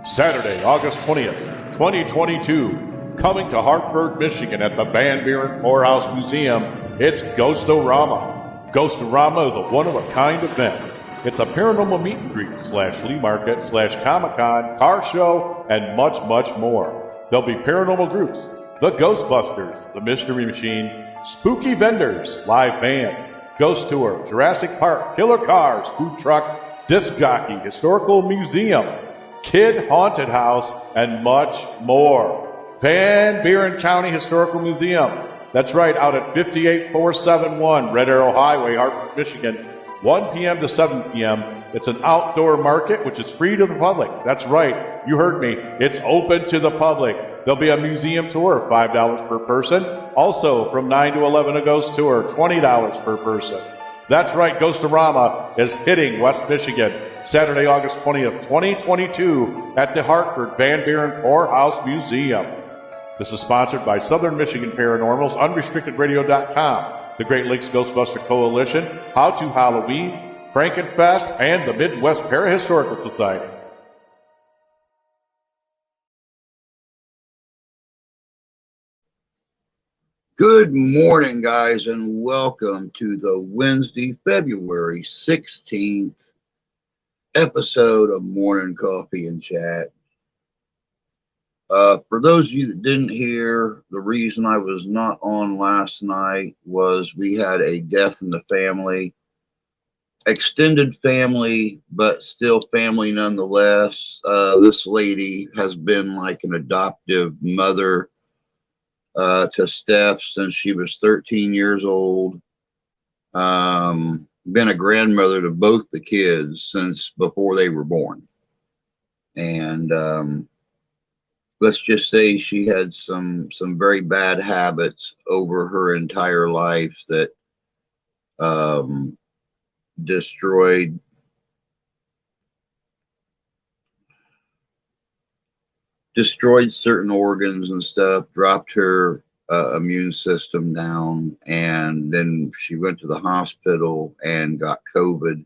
Saturday, August 20th, 2022, coming to Hartford, Michigan at the Van Buren Poorhouse Museum, it's Ghost-O-Rama. Ghost-O-Rama is a one-of-a-kind event. It's a paranormal meet and greet / flea market / Comic-Con, car show, and much, much more. There'll be paranormal groups, the Ghostbusters, the Mystery Machine, spooky vendors, live band, ghost tour, Jurassic Park, killer cars, food truck, disc jockey, historical museum, kid haunted house, and much more. Van Buren County Historical Museum. That's right, out at 58471 Red Arrow Highway, Hartford, Michigan, 1 p.m. to 7 p.m. It's an outdoor market, which is free to the public. That's right, you heard me. It's open to the public. There'll be a museum tour, $5 per person. Also, from 9 to 11, a ghost tour, $20 per person. That's right, Ghost-O-Rama is hitting West Michigan, Saturday, August 20th, 2022, at the Hartford Van Buren Poorhouse Museum. This is sponsored by Southern Michigan Paranormals, UnrestrictedRadio.com, the Great Lakes Ghostbuster Coalition, How to Halloween, Frankenfest, and the Midwest Parahistorical Society. Good morning, guys, and welcome to the Wednesday, February 16th episode of Morning Coffee and Chat. For those of you that didn't hear, the reason I was not on last night was we had a death in the family. Extended family, but still family nonetheless. This lady has been like an adoptive mother to Steph since she was 13 years old. Been a grandmother to both the kids since before they were born. And let's just say she had some very bad habits over her entire life that destroyed certain organs and stuff, dropped her immune system down, and then she went to the hospital and got COVID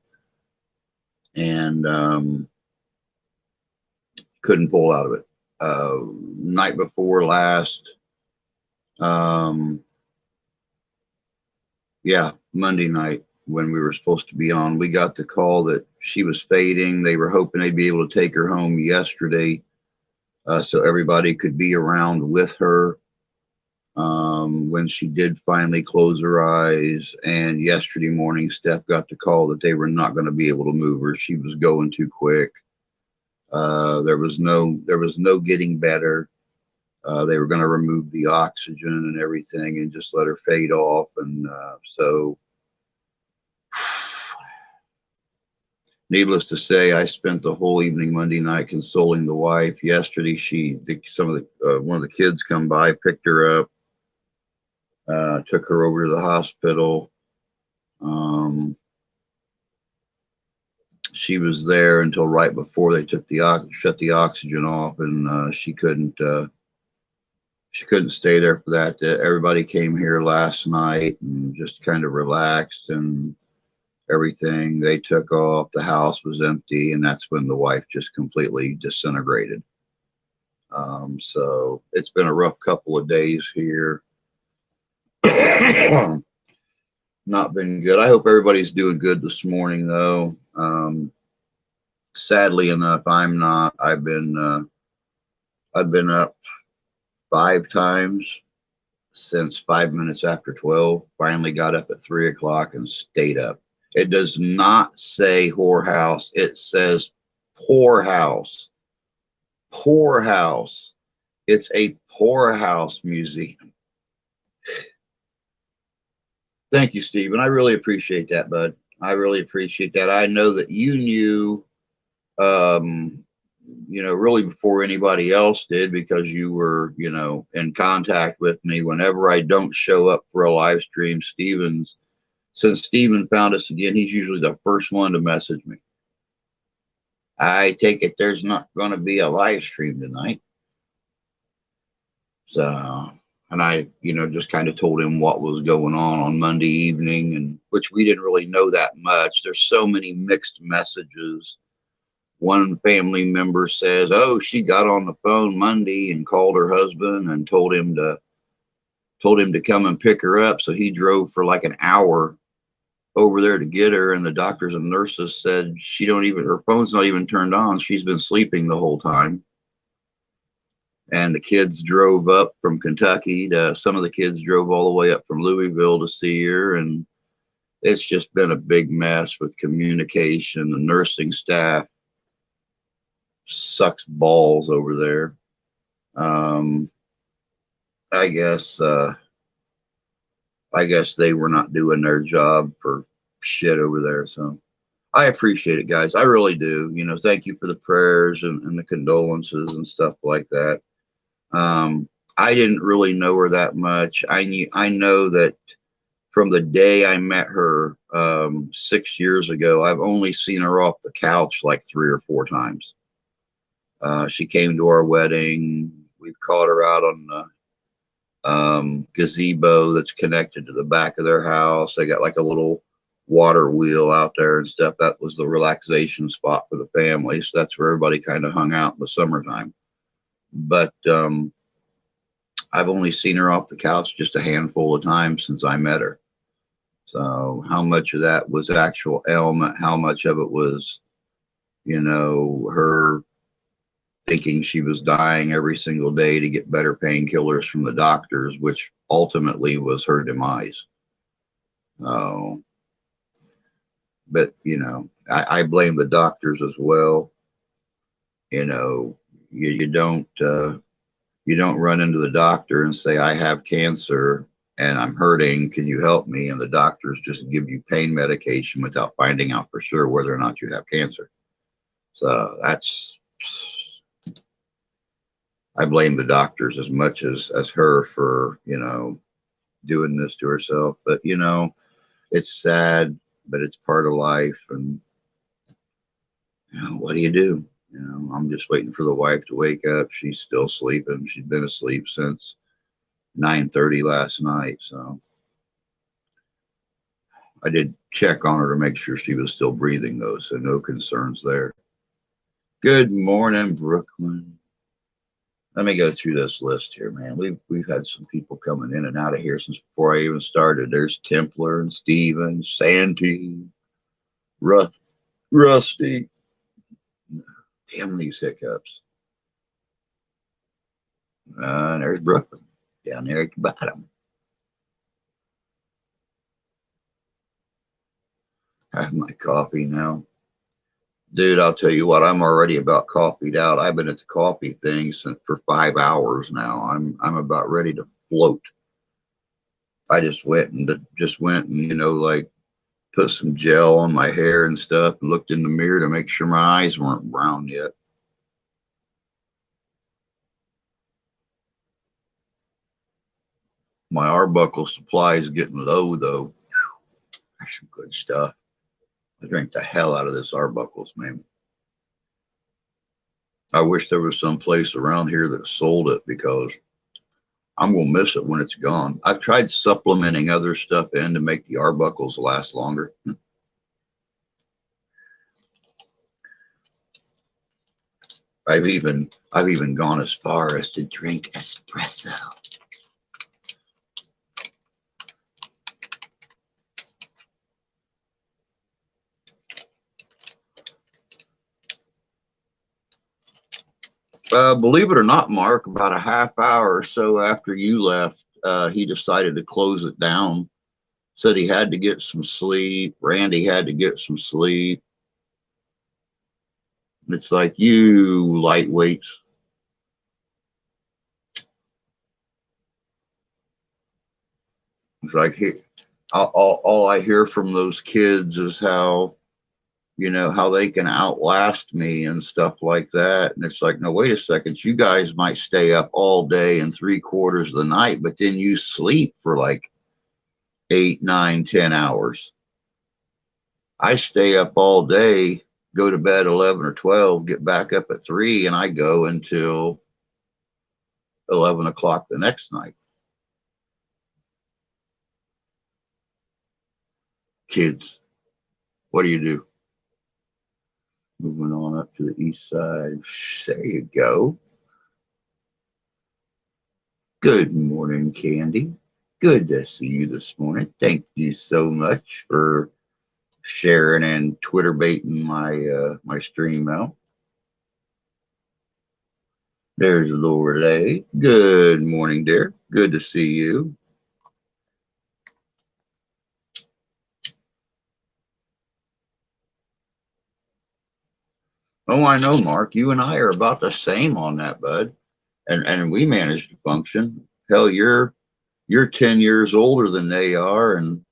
and couldn't pull out of it. Night before last, Monday night when we were supposed to be on, we got the call that she was fading. They were hoping they'd be able to take her home yesterday. So everybody could be around with her when she did finally close her eyes. And yesterday morning, Steph got the call that they were not going to be able to move her. She was going too quick. There was no getting better. They were going to remove the oxygen and everything and just let her fade off. And so needless to say, I spent the whole evening Monday night consoling the wife. Yesterday, one of the kids come by, picked her up, took her over to the hospital. She was there until right before they shut the oxygen off, and she couldn't stay there for that. Everybody came here last night and just kind of relaxed and everything. They took off. The house was empty, and that's when the wife just completely disintegrated. So it's been a rough couple of days here. Not been good. I hope everybody's doing good this morning, though. Sadly enough, I'm not. I've been up 5 times since 5 minutes after 12. Finally got up at 3 o'clock and stayed up. It does not say whorehouse. It says poorhouse. Poorhouse. It's a poorhouse museum. Thank you, Stephen. I really appreciate that, bud. I really appreciate that. I know that you knew, really before anybody else did, because you were, in contact with me whenever I don't show up for a live stream. Since Stephen found us again, he's usually the first one to message me. I take it there's not going to be a live stream tonight. So, and I, just kind of told him what was going on Monday evening, and which we didn't really know that much. There's so many mixed messages one family member says, oh, she got on the phone Monday and called her husband and told him to come and pick her up. So he drove for like an hour over there to get her, and the doctors and nurses said her phone's not even turned on. She's been sleeping the whole time. And the kids drove up from Kentucky some of the kids drove all the way up from Louisville to see her, and it's just been a big mess with communication. The nursing staff sucks balls over there. I guess they were not doing their job for shit over there. So I appreciate it, guys. I really do. Thank you for the prayers and the condolences and stuff like that. I didn't really know her that much. I know that from the day I met her 6 years ago, I've only seen her off the couch like 3 or 4 times. She came to our wedding. We've caught her out on the gazebo that's connected to the back of their house. They got like a little water wheel out there and stuff. That was the relaxation spot for the family. So that's where everybody kind of hung out in the summertime. But I've only seen her off the couch just a handful of times since I met her. So how much of that was actual ailment? How much of it was, her thinking she was dying every single day to get better painkillers from the doctors, which ultimately was her demise. But, I blame the doctors as well. You don't run into the doctor and say, I have cancer and I'm hurting. Can you help me? And the doctors just give you pain medication without finding out for sure whether or not you have cancer. So I blame the doctors as much as her for, doing this to herself. But, it's sad, but it's part of life. And, what do you do? I'm just waiting for the wife to wake up. She's still sleeping. She's been asleep since 9:30 last night. So I did check on her to make sure she was still breathing though. So no concerns there. Good morning, Brooklyn. Let me go through this list here, man. We've had some people coming in and out of here since before I even started. There's Templar and Steven, Santee, Rusty. Damn these hiccups. And there's Brooklyn down there at the bottom. I have my coffee now. Dude, I'll tell you what, I'm already about coffeeed out. I've been at the coffee thing for 5 hours now. I'm about ready to float. I just went and like put some gel on my hair and stuff and looked in the mirror to make sure my eyes weren't brown yet. My Arbuckle supply is getting low though. That's some good stuff. I drank the hell out of this Arbuckles, man. I wish there was some place around here that sold it because I'm going to miss it when it's gone. I've tried supplementing other stuff in to make the Arbuckles last longer. I've even gone as far as to drink espresso. Believe it or not, Mark, about a half hour or so after you left, he decided to close it down. Said he had to get some sleep. Randy had to get some sleep. It's like, you lightweights. It's like, all I hear from those kids is how they can outlast me and stuff like that. And it's like, no, wait a second. You guys might stay up all day and 3/4 of the night, but then you sleep for like 8, 9, 10 hours. I stay up all day, go to bed 11 or 12, get back up at 3, and I go until 11 o'clock the next night. Kids, what do you do? Moving on up to the east side. There you go. Good morning, Candy. Good to see you this morning. Thank you so much for sharing and Twitter baiting my stream out. There's Lorelei. Good morning, dear. Good to see you. Oh, I know, Mark. You and I are about the same on that, bud. And we managed to function. Hell, you're 10 years older than they are, and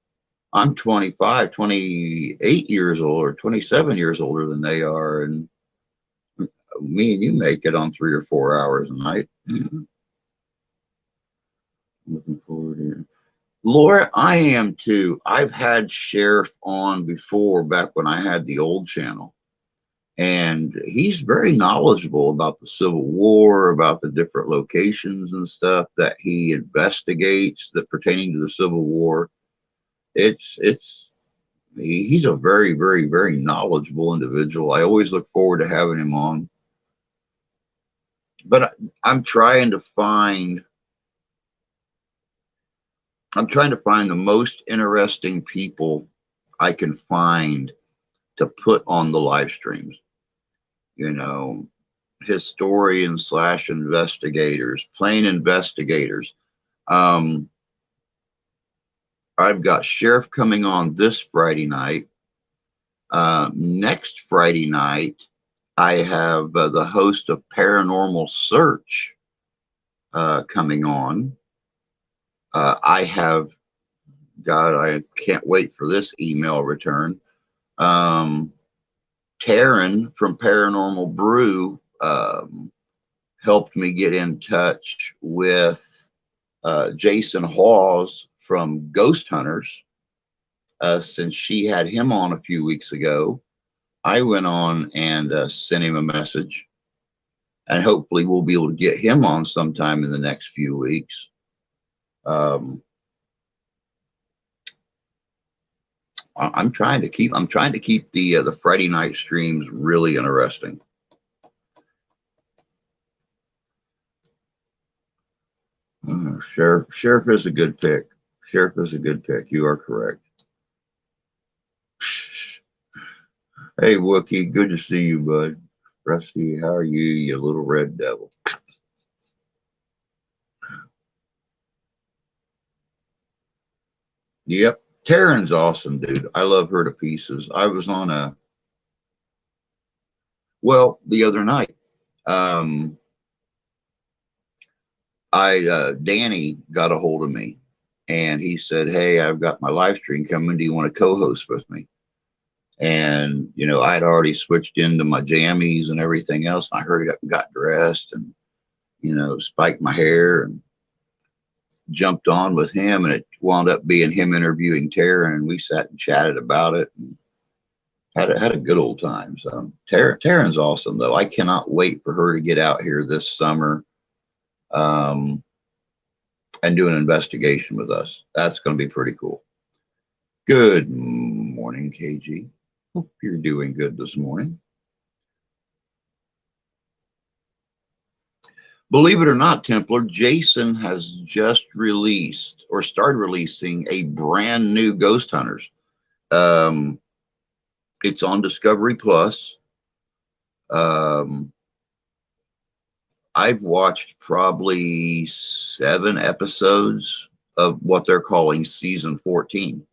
I'm 25, 28 years old, or 27 years older than they are, and me and you make it on 3 or 4 hours a night. Looking forward to it. Laura, I am too. I've had Sheriff on before, back when I had the old channel. And he's very knowledgeable about the Civil War, about the different locations and stuff that he investigates that pertaining to the Civil War. He's a very, very, very knowledgeable individual. I always look forward to having him on. But I'm trying to find the most interesting people I can find to put on the live streams. You know, historians / investigators, plain investigators. I've got Sheriff coming on this Friday night. Next Friday night, I have the host of Paranormal Search coming on. I can't wait for this email return. Taryn from Paranormal Brew helped me get in touch with Jason Hawes from Ghost Hunters. Since she had him on a few weeks ago, I went on and sent him a message, and hopefully we'll be able to get him on sometime in the next few weeks. I'm trying to keep the Friday night streams really interesting. Sheriff is a good pick. Sheriff is a good pick. You are correct. Hey, Wookie, good to see you, bud. Rusty, how are you, you little red devil? Yep. Taryn's awesome, dude. I love her to pieces. I was on the other night, Danny got a hold of me, and he said, "Hey, I've got my live stream coming. Do you want to co-host with me?" And, you know, I'd already switched into my jammies and everything else. And I hurried up and got dressed and, you know, spiked my hair and jumped on with him. And it wound up being him interviewing Taryn, and we sat and chatted about it and had a good old time. So Taryn's awesome, though. I cannot wait for her to get out here this summer and do an investigation with us. That's going to be pretty cool. Good morning, KG. Hope you're doing good this morning. Believe it or not, Templar, Jason has just released or started releasing a brand new Ghost Hunters. It's on Discovery Plus. I've watched probably 7 episodes of what they're calling season 14.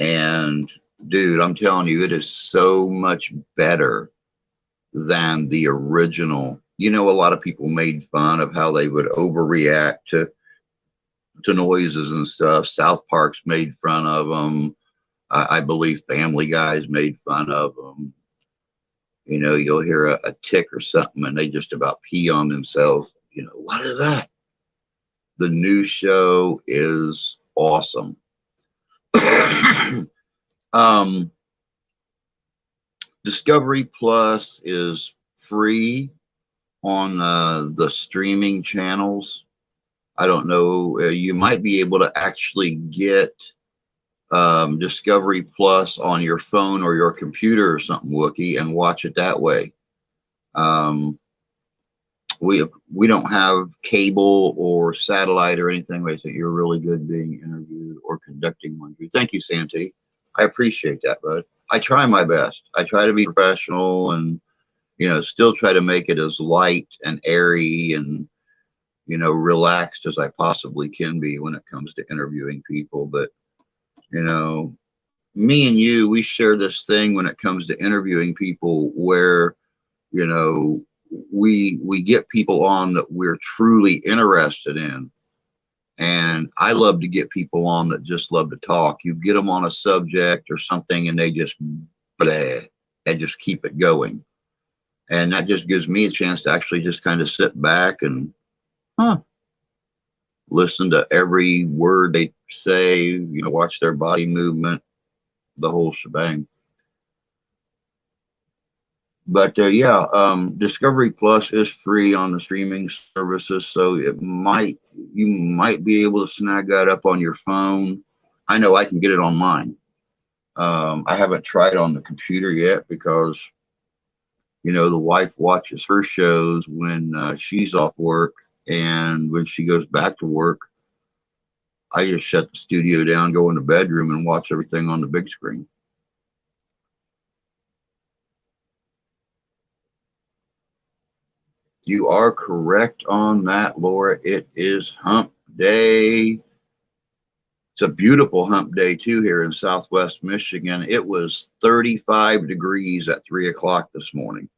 And dude, I'm telling you, it is so much better than the original. You know, a lot of people made fun of how they would overreact to noises and stuff. South Park's made fun of them. I believe Family Guy's made fun of them. You know, you'll hear a tick or something and they just about pee on themselves. You know, what is that? The new show is awesome. Discovery Plus is free on the streaming channels. I don't know. You might be able to actually get Discovery Plus on your phone or your computer or something, Wookie, and watch it that way. We don't have cable or satellite or anything. I think you're really good being interviewed or conducting one. Thank you, Santi. I appreciate that, bud. I try my best. I try to be professional and, you know, still try to make it as light and airy and, you know, relaxed as I possibly can be when it comes to interviewing people. But, you know, me and you, we share this thing when it comes to interviewing people where, you know, we get people on that we're truly interested in. And I love to get people on that just love to talk. You get them on a subject or something and they just bleh, and just keep it going. And that just gives me a chance to actually just kind of sit back and listen to every word they say, you know, watch their body movement, the whole shebang. But Discovery Plus is free on the streaming services, so you might be able to snag that up on your phone. I know I can get it on mine. I haven't tried on the computer yet because, you know, the wife watches her shows when she's off work, and when she goes back to work, I just shut the studio down, go in the bedroom, and watch everything on the big screen. You are correct on that, Laura. It is hump day. It's a beautiful hump day, too, here in Southwest Michigan. It was 35 degrees at 3 o'clock this morning.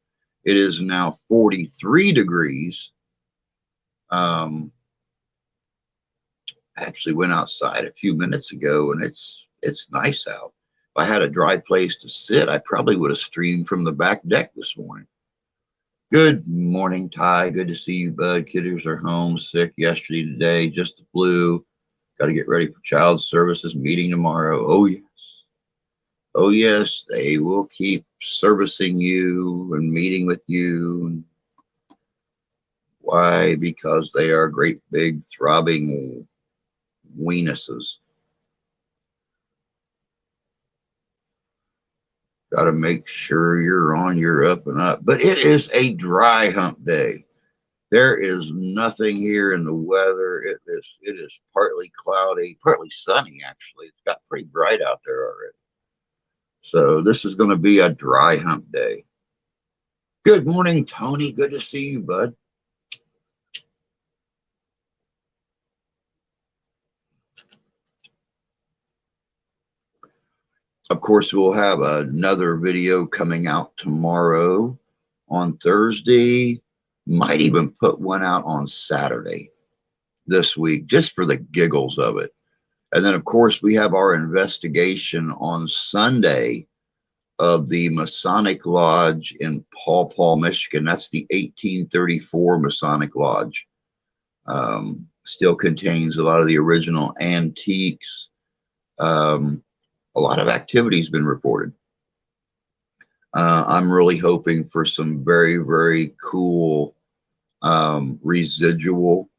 It is now 43 degrees. I actually went outside a few minutes ago, and it's nice out. If I had a dry place to sit, I probably would have streamed from the back deck this morning. Good morning, Ty. Good to see you, bud. Kiddos are home, sick yesterday, today, just the flu. Got to get ready for child services meeting tomorrow. Oh, yes. Oh, yes, they will keep servicing you and meeting with you. Why? Because they are great, big, throbbing weenuses. Got to make sure you're on your up and up. But it is a dry hump day. There is nothing here in the weather. It is partly cloudy, partly sunny, actually. It's got pretty bright out there already. So this is going to be a dry hump day. Good morning, Tony. Good to see you, bud. Of course, we'll have another video coming out tomorrow on Thursday. Might even put one out on Saturday this week, just for the giggles of it. And then, of course, we have our investigation on Sunday of the Masonic Lodge in Paw Paw, Michigan. That's the 1834 Masonic Lodge. Still contains a lot of the original antiques. A lot of activity has been reported. I'm really hoping for some very, very cool residual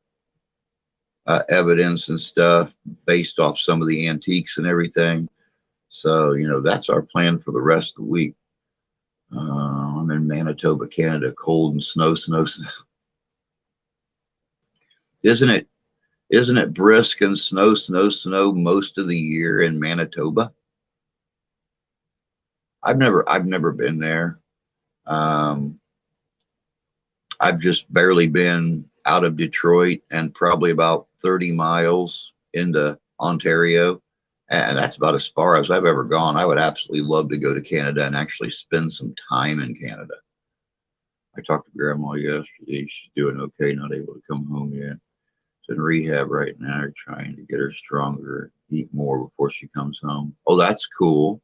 evidence and stuff based off some of the antiques and everything. So, you know, that's our plan for the rest of the week. I'm in Manitoba, Canada, cold and snow. Isn't it brisk and snow most of the year in Manitoba? I've never been there. I've just barely been out of Detroit and probably about 30 miles into Ontario. And that's about as far as I've ever gone. I would absolutely love to go to Canada and actually spend some time in Canada. I talked to Grandma yesterday. She's doing okay, not able to come home yet. She's in rehab right now. They're trying to get her stronger, eat more before she comes home. Oh, that's cool.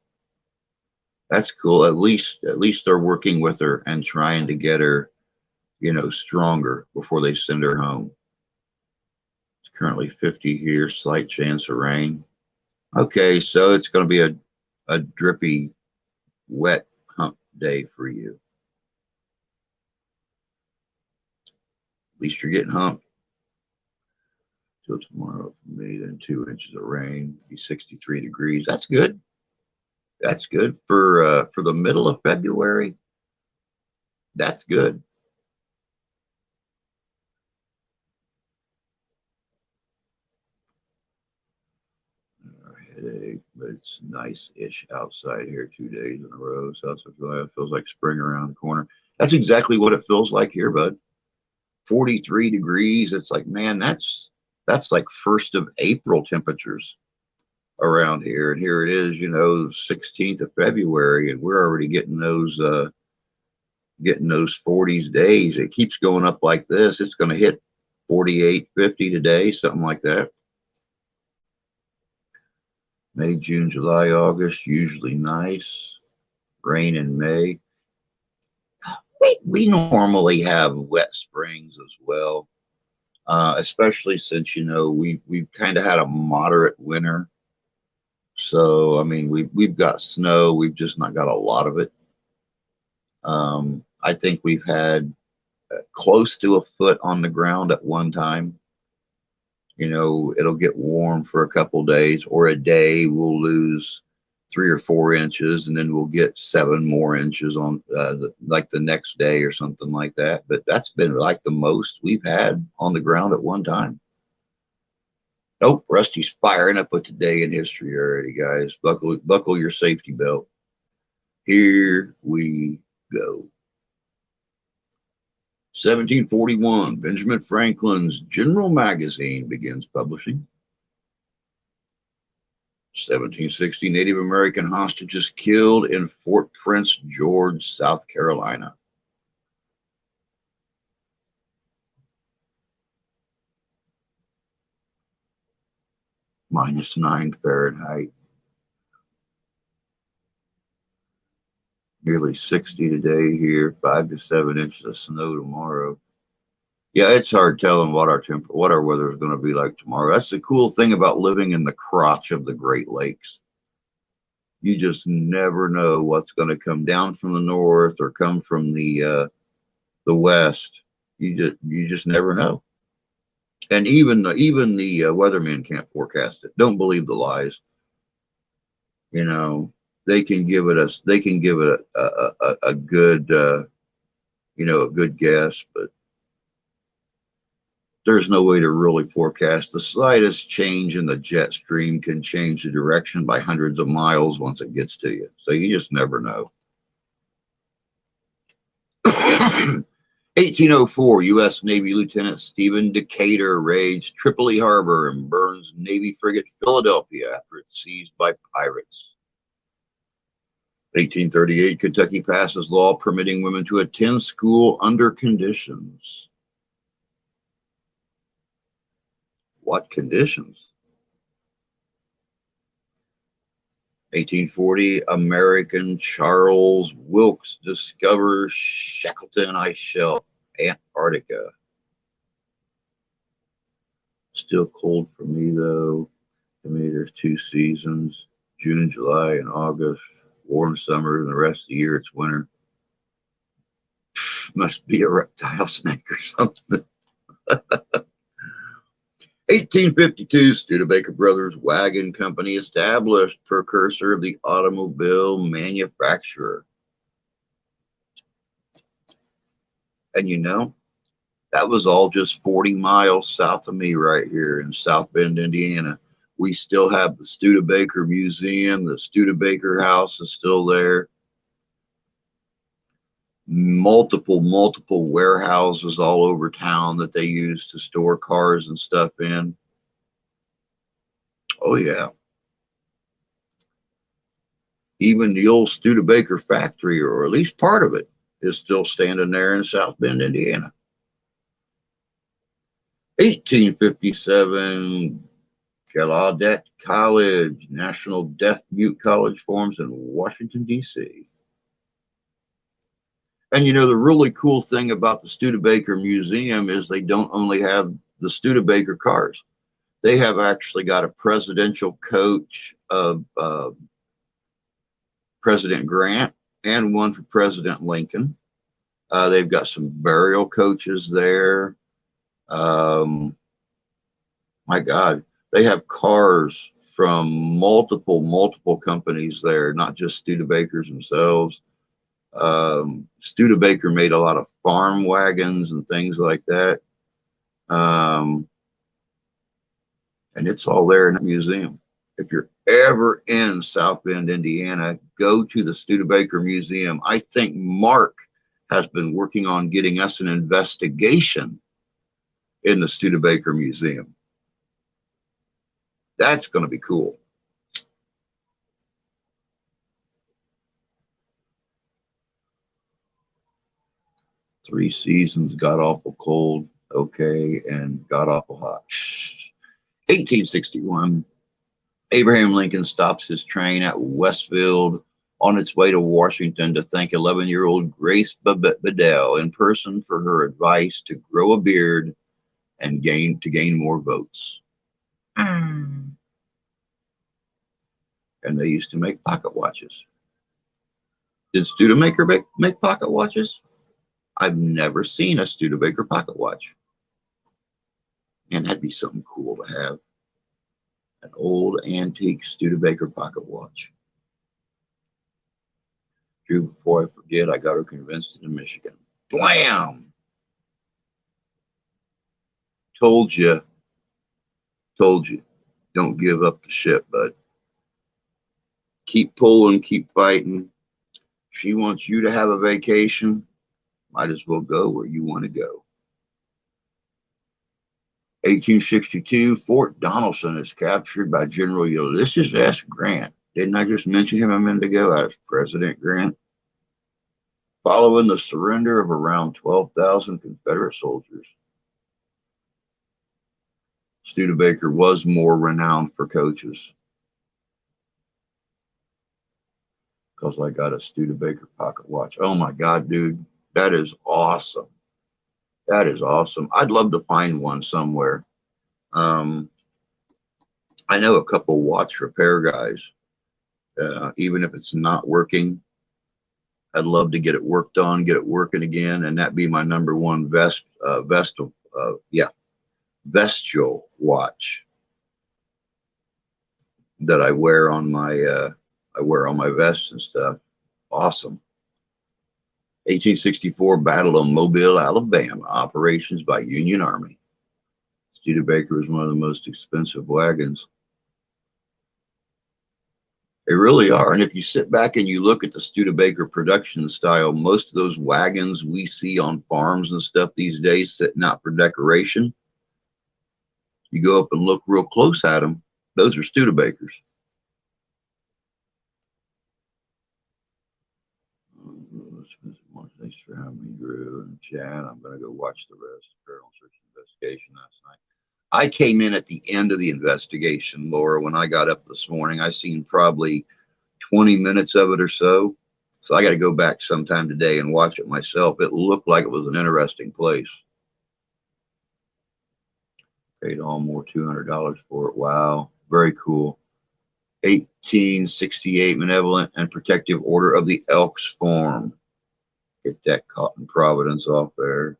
That's cool. At least they're working with her and trying to get her, you know, stronger before they send her home. It's currently 50 here, slight chance of rain. Okay, so it's going to be a drippy, wet hump day for you. At least you're getting humped. So tomorrow for me, then 2 inches of rain, be 63 degrees. That's good. That's good for the middle of February. That's good. Headache, but it's nice-ish outside here 2 days in a row. So that's what it feels like spring around the corner. That's exactly what it feels like here, bud. 43 degrees. It's like, man, that's like 1st of April temperatures around here. And here it is, 16th of February, and we're already getting those 40s days. It keeps going up like this. It's going to hit 48, 50 today, something like that. May, June, July, August, usually nice. Rain in May. We normally have wet springs as well, especially since, we've kind of had a moderate winter. So, I mean, we've got snow. We've just not got a lot of it. I think we've had close to a foot on the ground at one time. It'll get warm for a couple days, or a day we'll lose 3 or 4 inches, and then we'll get 7 more inches on like the next day or something like that. But that's been like the most we've had on the ground at one time. Oh, Rusty's firing up with today in history already, guys. Buckle your safety belt. Here we go. 1741, Benjamin Franklin's General Magazine begins publishing. 1760, Native American hostages killed in Fort Prince George, South Carolina. -9 Fahrenheit. Nearly 60 today here, 5 to 7 inches of snow tomorrow. Yeah, it's hard telling what our weather is going to be like tomorrow. That's the cool thing about living in the crotch of the Great Lakes. You just never know what's going to come down from the north or come from the west. You just never know. And even the weathermen can't forecast it. Don't believe the lies. They can give it a good a good guess, but there's no way to really forecast. The slightest change in the jet stream can change the direction by hundreds of miles once it gets to you. So you just never know. 1804, U.S. Navy Lieutenant Stephen Decatur raids Tripoli Harbor and burns Navy frigate Philadelphia after it's seized by pirates. 1838, Kentucky passes law permitting women to attend school under conditions. What conditions? 1840, American Charles Wilkes discovers Shackleton Ice Shelf, Antarctica. Still cold for me, though. To me, there's 2 seasons, June, July, and August. Warm summer, and the rest of the year it's winter. Must be a reptile snake or something. 1852, Studebaker Brothers Wagon Company established, precursor of the automobile manufacturer. And that was all just 40 miles south of me right here in South Bend, Indiana. We still have the Studebaker Museum. The Studebaker House is still there. Multiple warehouses all over town that they use to store cars and stuff in. Oh, yeah. Even the old Studebaker factory, or at least part of it, is still standing there in South Bend, Indiana. 1857, Gallaudet College, National Deaf Mute College forms in Washington, D.C. And the really cool thing about the Studebaker Museum is they don't only have the Studebaker cars. They have actually got a presidential coach of President Grant and one for President Lincoln. They've got some burial coaches there. My God, they have cars from multiple companies there, not just Studebakers themselves. Studebaker made a lot of farm wagons and things like that. Um, and it's all there in the museum. If you're ever in South Bend, Indiana, go to the Studebaker Museum. I think Mark has been working on getting us an investigation in the Studebaker Museum. That's going to be cool. Three seasons, god awful cold, okay, and god awful hot. 1861, Abraham Lincoln stops his train at Westfield on its way to Washington to thank 11-year-old Grace Bedell in person for her advice to grow a beard and gain more votes. And they used to make pocket watches. Did Studebaker make pocket watches? I've never seen a Studebaker pocket watch. And that'd be something cool to have. An old antique Studebaker pocket watch. Drew, before I forget, I got her convinced in Michigan. Blam! Told you. Don't give up the ship, bud. Keep pulling, keep fighting. She wants you to have a vacation. Might as well go where you want to go. 1862, Fort Donelson is captured by General Ulysses S. Grant. Didn't I just mention him a minute ago as President Grant? Following the surrender of around 12,000 Confederate soldiers. Studebaker was more renowned for coaches. Because I got a Studebaker pocket watch. Oh my God, dude. That is awesome. That is awesome. I'd love to find one somewhere. I know a couple watch repair guys. Even if it's not working, I'd love to get it worked on, get it working again, and that be my number one vestial watch that I wear on my vest and stuff. Awesome. 1864, Battle of Mobile, Alabama. Operations by Union Army. Studebaker was one of the most expensive wagons. They really are. And if you sit back and you look at the Studebaker production style, most of those wagons we see on farms and stuff these days sitting out for decoration, you go up and look real close at them, those are Studebakers. Thanks for having me, Drew and Chad. I'm going to go watch the rest of the Paranormal Search investigation last night. I came in at the end of the investigation, Laura. When I got up this morning, I seen probably 20 minutes of it or so. So I got to go back sometime today and watch it myself. It looked like it was an interesting place. Paid more $200 for it. Wow. Very cool. 1868, Benevolent and Protective Order of the Elks Farm. Get that cotton Providence off there.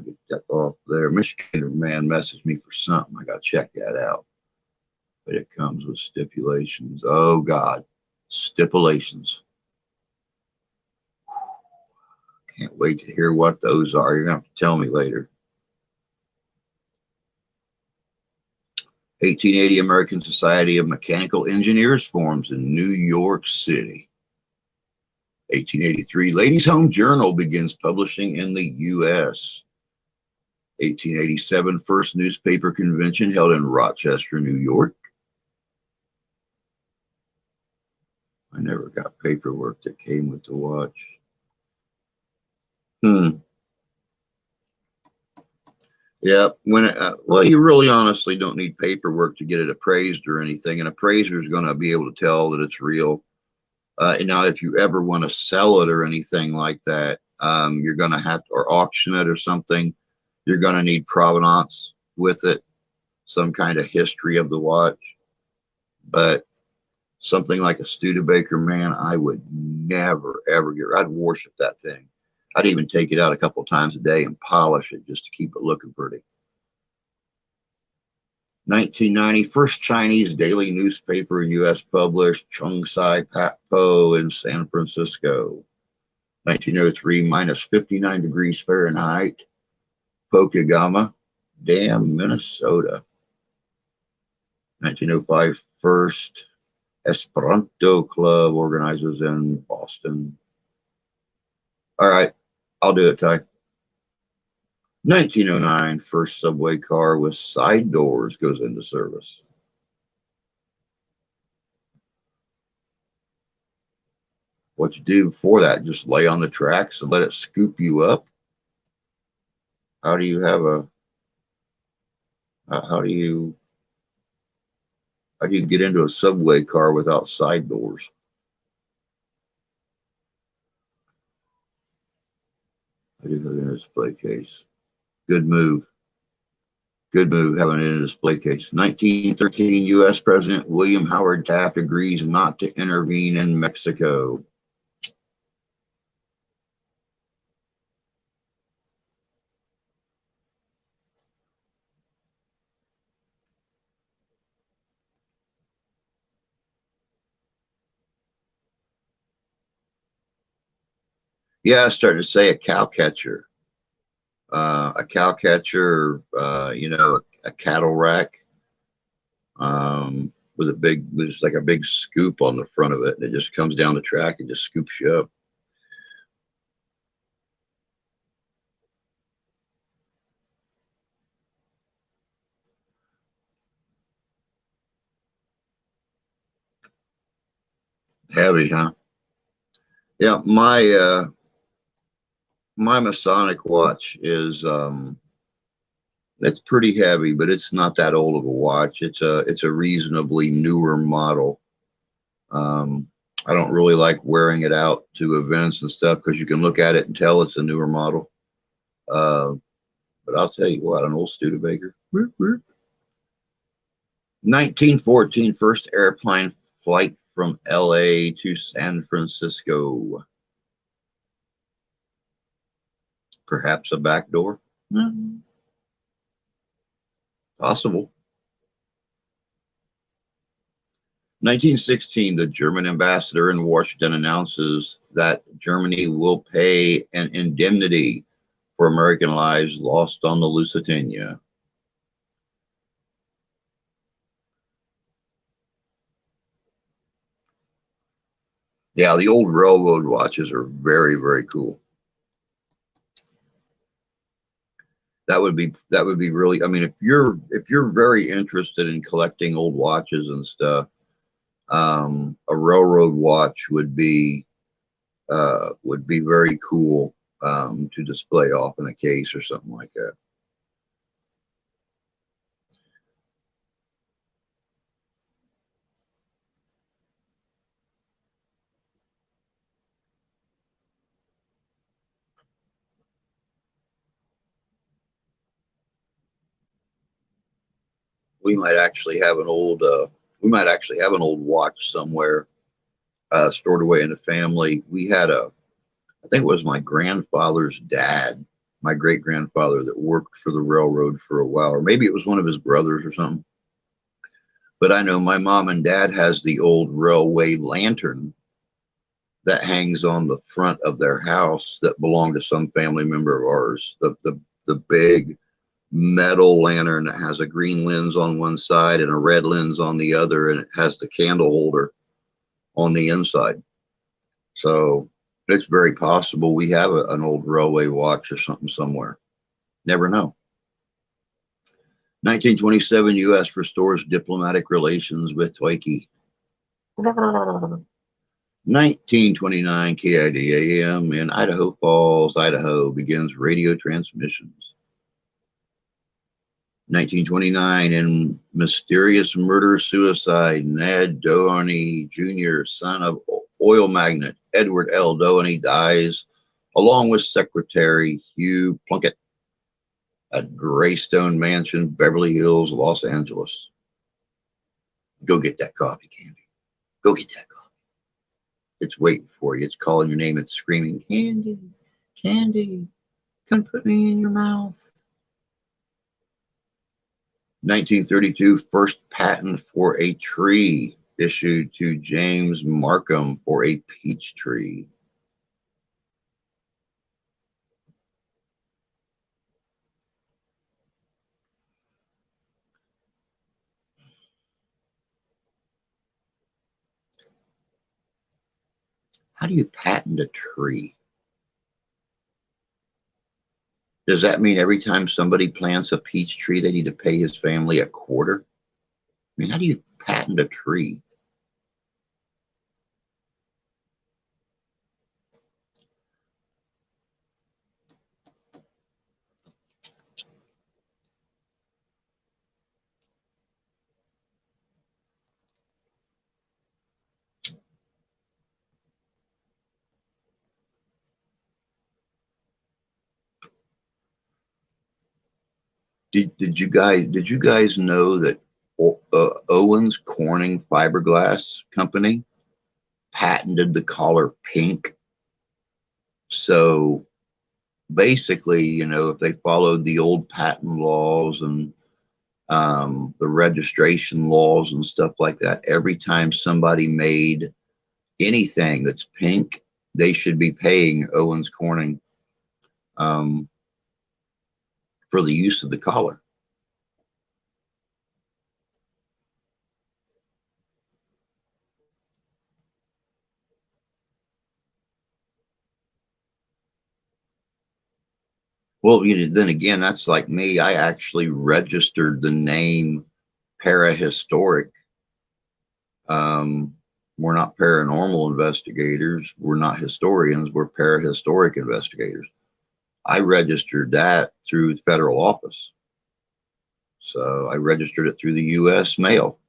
Get that off there. Michigan man messaged me for something. I got to check that out. But it comes with stipulations. Oh, God. Stipulations. Can't wait to hear what those are. You're going to have to tell me later. 1880, American Society of Mechanical Engineers forms in New York City. 1883, Ladies' Home Journal begins publishing in the U.S. 1887, first newspaper convention held in Rochester, New York. I never got paperwork that came with the watch. Yeah, well, you really honestly don't need paperwork to get it appraised or anything. An appraiser is going to be able to tell that it's real. And now, if you ever want to sell it or anything like that, you're going to have to, or auction it or something, you're going to need provenance with it, some kind of history of the watch. But something like a Studebaker, man, I would never, ever I'd worship that thing. I'd even take it out a couple times a day and polish it just to keep it looking pretty. 1990, first Chinese daily newspaper in U.S. published, Chung Sai Pat Po in San Francisco. 1903, minus 59 degrees Fahrenheit, Pokegama Dam, Minnesota. 1905, first Esperanto Club organizers in Boston. All right, I'll do it, Ty. 1909, first subway car with side doors goes into service. What you do before that, just lay on the tracks and let it scoop you up. How do you have a, how do you get into a subway car without side doors? I do have a display case. Good move. Good move having it in a display case. 1913, U.S. President William Howard Taft agrees not to intervene in Mexico. Yeah, I started to say a cow catcher. A cow catcher, a cattle rack with a big, there's like a big scoop on the front of it, and it just comes down the track and just scoops you up. Heavy, huh? Yeah, my Masonic watch is it's pretty heavy, but it's not that old of a watch. It's a reasonably newer model. I don't really like wearing it out to events and stuff because you can look at it and tell it's a newer model. But I'll tell you what, an old Studebaker. 1914, first airplane flight from LA to San Francisco. Perhaps a back door? Possible. 1916, the German ambassador in Washington announces that Germany will pay an indemnity for American lives lost on the Lusitania. Yeah, the old railroad watches are very, very cool. That would be really, I mean, if you're very interested in collecting old watches and stuff, a railroad watch would be very cool to display off in a case or something like that. We might actually have an old watch somewhere stored away in the family. We had I think it was my grandfather's dad, my great grandfather, that worked for the railroad for a while, or maybe it was one of his brothers or something. But I know my mom and dad has the old railway lantern that hangs on the front of their house that belonged to some family member of ours. The big metal lantern that has a green lens on one side and a red lens on the other, and it has the candle holder on the inside. So it's very possible we have an old railway watch or something somewhere. Never know. 1927, U.S. restores diplomatic relations with Turkey. 1929, KIDAM in Idaho Falls, Idaho begins radio transmissions. 1929, in mysterious murder-suicide, Ned Doheny Jr., son of oil magnate Edward L. Doheny, dies along with Secretary Hugh Plunkett at Greystone Mansion, Beverly Hills, Los Angeles. Go get that coffee, Candy. Go get that coffee. It's waiting for you. It's calling your name. It's screaming, Candy, Candy, come put me in your mouth. 1932, first patent for a tree issued to James Markham for a peach tree. How do you patent a tree? Does that mean every time somebody plants a peach tree, they need to pay his family a quarter? I mean, how do you patent a tree? Did you guys know that Owens Corning Fiberglass Company patented the color pink? So basically, you know, if they followed the old patent laws and the registration laws and stuff like that, every time somebody made anything that's pink, they should be paying Owens Corning um, for the use of the color. Well, you know, then again, that's like me. I actually registered the name parahistoric. We're not paranormal investigators. We're not historians. We're parahistoric investigators. I registered that through the federal office. So I registered it through the U.S. mail.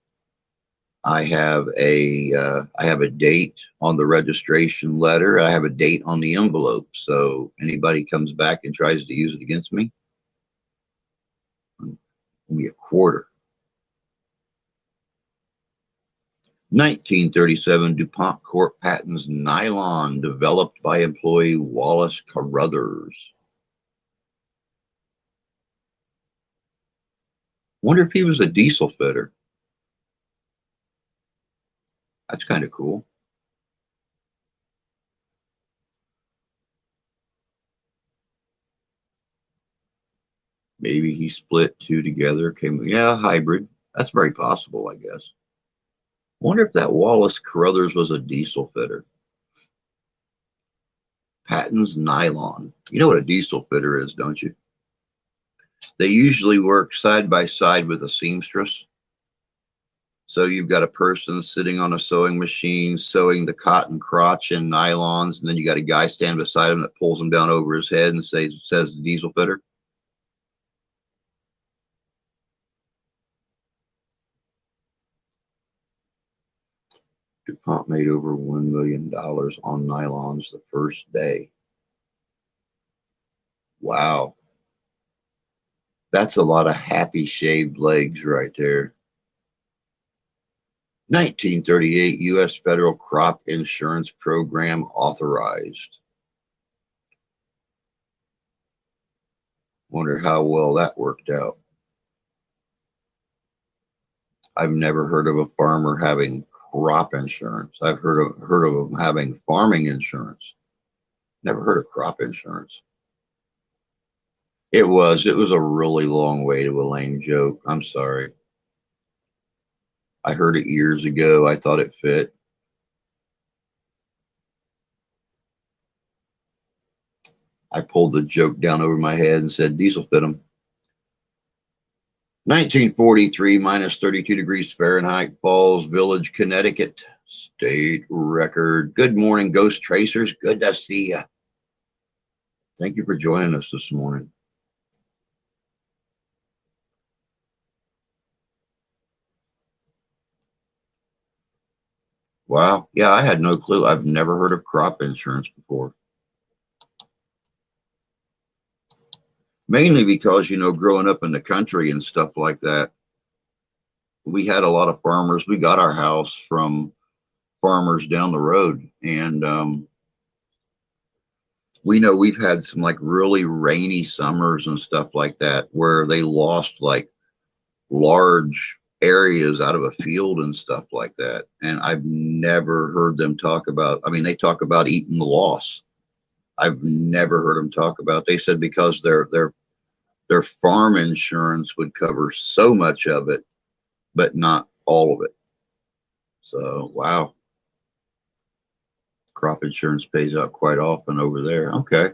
I have a date on the registration letter. I have a date on the envelope. So anybody comes back and tries to use it against me, give me a quarter. 1937, DuPont Corp patents nylon developed by employee Wallace Carruthers. Wonder if he was a diesel fitter. That's kind of cool. Maybe he split two together. Yeah, hybrid. That's very possible, I guess. Wonder if that Wallace Carruthers was a diesel fitter. Patents nylon. You know what a diesel fitter is, don't you? They usually work side by side with a seamstress. So you've got a person sitting on a sewing machine sewing the cotton crotch in nylons, and then you got a guy standing beside him that pulls them down over his head and says diesel fitter. DuPont made over $1 million on nylons the first day. Wow. That's a lot of happy shaved legs right there. 1938 U.S. federal crop insurance program authorized. Wonder how well that worked out. I've never heard of a farmer having crop insurance. I've heard of them having farming insurance. Never heard of crop insurance. It was a really long way to a lame joke. I'm sorry. I heard it years ago. I thought it fit. I pulled the joke down over my head and said, diesel fit them. 1943, minus 32 degrees Fahrenheit, Falls Village, Connecticut. State record. Good morning, Ghost Tracers. Good to see you. Thank you for joining us this morning. Wow. Yeah, I had no clue. I've never heard of crop insurance before. Mainly because, you know, growing up in the country and stuff like that, we had a lot of farmers. We got our house from farmers down the road. And we know we've had some like really rainy summers and stuff like that where they lost like large areas out of a field and stuff like that. And I've never heard them talk about, I mean, they talk about eating the loss. I've never heard them talk about, they said because their farm insurance would cover so much of it, but not all of it. So, wow. Crop insurance pays out quite often over there. Okay.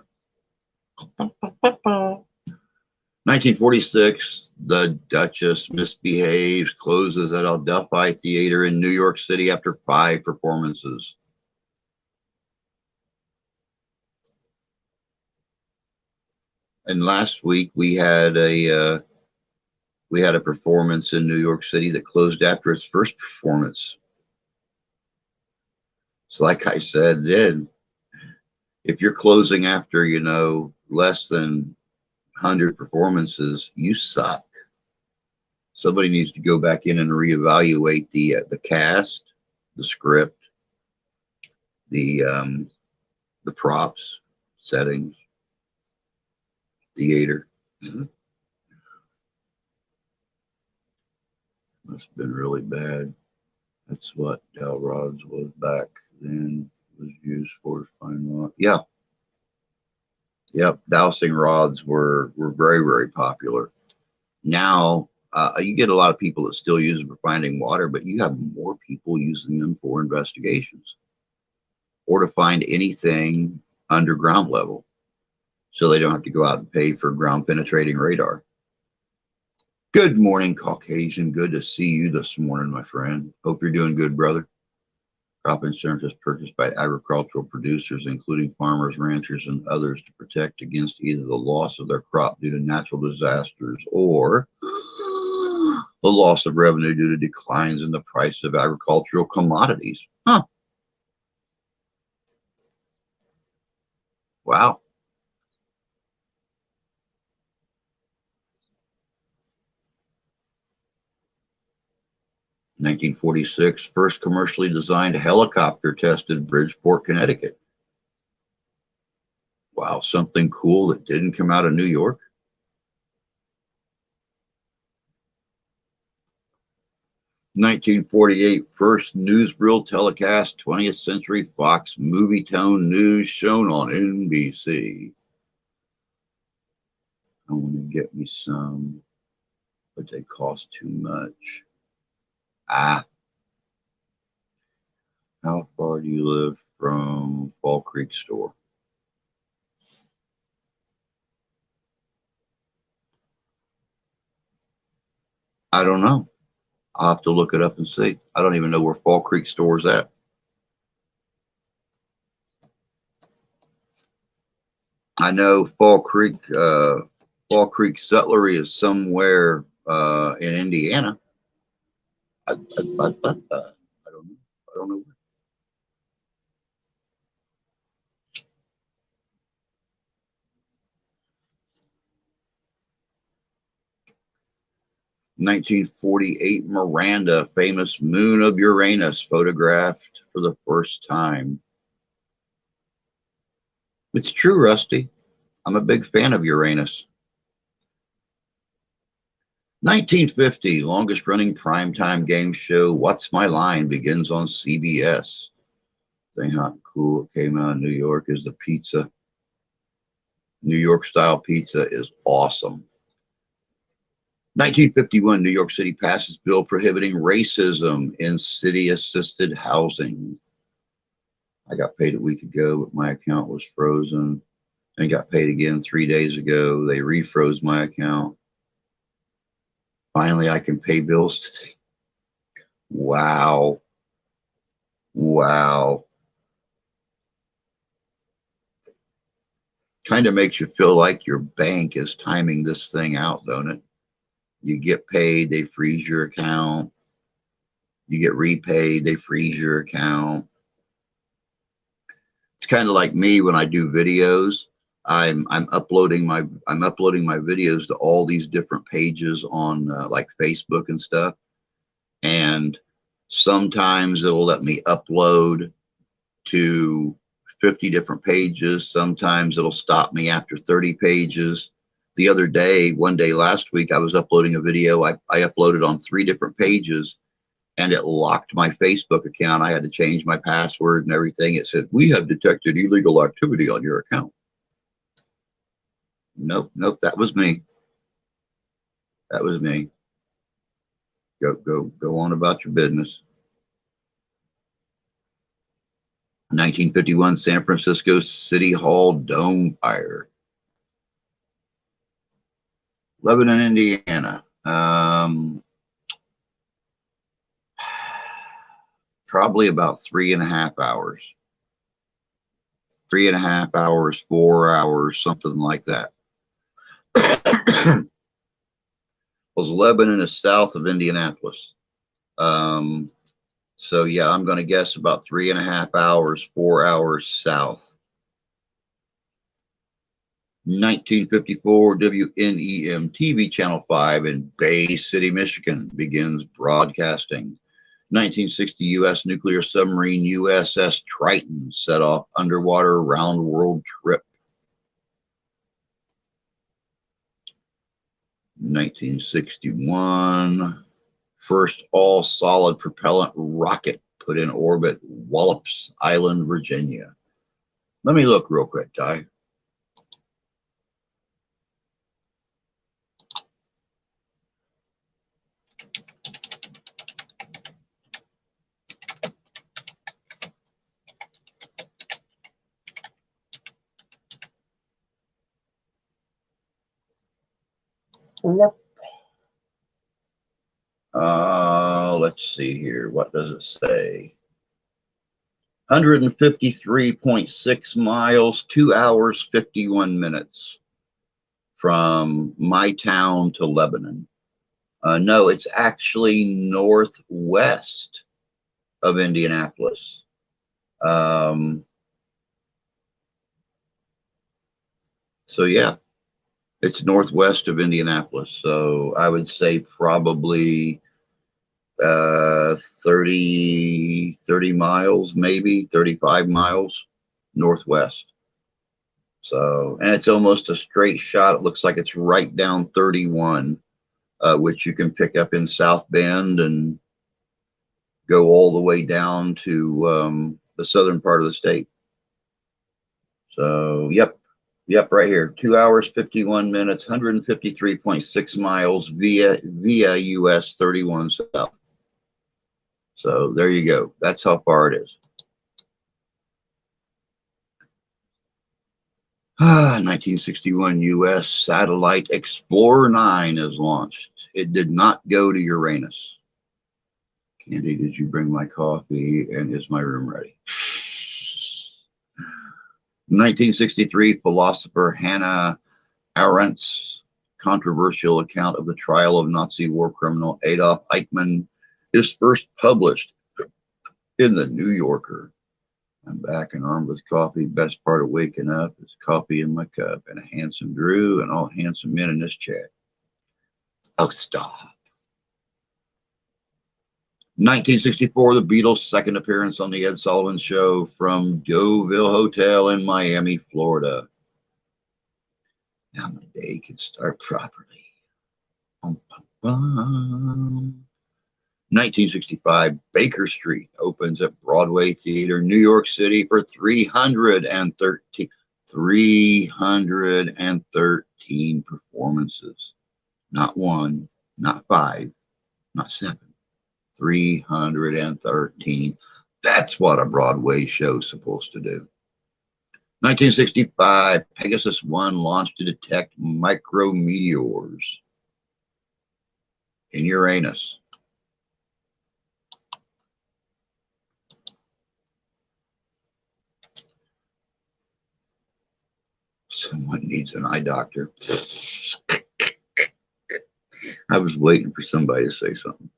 1946, the Duchess misbehaves, closes at Adelphi Theater in New York City after 5 performances. And last week we had a performance in New York City that closed after its first performance. So like I said, then if you're closing after, you know, less than 100 performances, you suck. Somebody needs to go back in and reevaluate the cast, the script, the props, settings, theater. Must have been really bad. That's what dowel rods was back then, was used for fine rod. Yeah. Yep. Dowsing rods were very, very popular. Now, you get a lot of people that still use them for finding water, but you have more people using them for investigations or to find anything underground level, so they don't have to go out and pay for ground penetrating radar. Good morning, Caucasian. Good to see you this morning, my friend. Hope you're doing good, brother. Crop insurance is purchased by agricultural producers, including farmers, ranchers, and others, to protect against either the loss of their crop due to natural disasters or the loss of revenue due to declines in the price of agricultural commodities. Huh. Wow. In 1946, first commercially designed helicopter tested Bridgeport, Connecticut. Wow, something cool that didn't come out of New York. 1948, first newsreel telecast, 20th Century Fox movie tone news shown on NBC. I want to get me some, but they cost too much. Ah. How far do you live from Fall Creek store? I don't know. I'll have to look it up and see. I don't even know where Fall Creek store is at. I know Fall Creek Sutlery is somewhere in Indiana. I don't know. I don't know. 1948, Miranda, famous moon of Uranus, photographed for the first time. It's true, Rusty. I'm a big fan of Uranus. 1950, longest running primetime game show, What's My Line, begins on CBS. Thing how cool it came out of New York is the pizza. New York style pizza is awesome. 1951, New York City passes bill prohibiting racism in city assisted housing. I got paid a week ago, but my account was frozen. And got paid again 3 days ago. They refroze my account. Finally, I can pay bills today. Wow. Wow. Kind of makes you feel like your bank is timing this thing out, don't it? You get paid, they freeze your account. You get repaid, they freeze your account. It's kind of like me when I do videos. I'm uploading my videos to all these different pages on like Facebook and stuff, and sometimes it'll let me upload to 50 different pages. Sometimes it'll stop me after 30 pages. the other day, one day last week, I was uploading a video. I uploaded on 3 different pages, and it locked my Facebook account. I had to change my password and everything. It said, "We have detected illegal activity on your account." Nope, nope, that was me. That was me. Go on about your business. 1951 San Francisco City Hall dome fire. Lebanon, Indiana. Probably about 3.5 hours. 3.5 hours, 4 hours, something like that. Well, Lebanon is south of Indianapolis. So yeah, I'm going to guess about 3.5 hours, 4 hours south. 1954, WNEM TV Channel 5 in Bay City, Michigan begins broadcasting. 1960 U.S. nuclear submarine USS Triton set off underwater round world trip. 1961, first all solid propellant rocket put in orbit, Wallops Island, Virginia. Let me look real quick, Ty. Let's see here. What does it say? 153.6 miles, 2 hours, 51 minutes from my town to Lebanon. No, it's actually northwest of Indianapolis. So yeah, it's northwest of Indianapolis. So I would say probably 30 miles, maybe 35 miles northwest. So, and it's almost a straight shot. It looks like it's right down 31, which you can pick up in South Bend and go all the way down to the southern part of the state. So, yep, right here. 2 hours, 51 minutes, 153.6 miles via US 31 South. So there you go. That's how far it is. 1961 U.S. satellite Explorer 9 is launched. It did not go to Uranus. Candy, did you bring my coffee? And is my room ready? 1963, philosopher Hannah Arendt's controversial account of the trial of Nazi war criminal Adolf Eichmann is first published in the New Yorker. I'm back and armed with coffee. Best part of waking up is coffee in my cup and a handsome Drew and all handsome men in this chat. Oh, stop. 1964, the Beatles' second appearance on the Ed Sullivan Show from Deauville Hotel in Miami, Florida. Now my day can start properly. Bum, bum, bum. 1965, Baker Street opens at Broadway Theater, New York City for 313 performances. Not 1, not 5, not 7, 313. That's what a Broadway show's supposed to do. 1965, Pegasus 1 launched to detect micrometeors in Uranus. Someone needs an eye doctor. I was waiting for somebody to say something.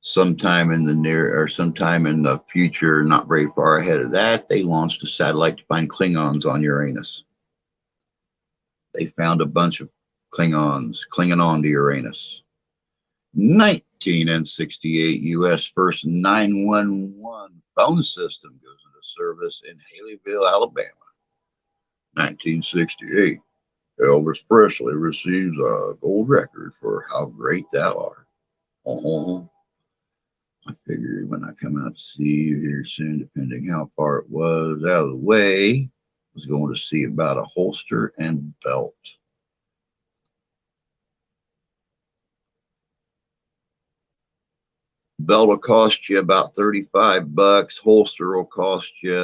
sometime in the near or sometime in the future, not very far ahead of that, they launched a satellite to find Klingons on Uranus. They found a bunch of Klingons clinging on to Uranus. 1968, U.S. first 911 phone system goes into service in Haleyville, Alabama. 1968, Elvis Presley receives a gold record for How Great Thou Art. I figured when I come out to see you here soon, depending how far it was out of the way, I was going to see about a holster and belt. Belt will cost you about 35 bucks. Holster will cost you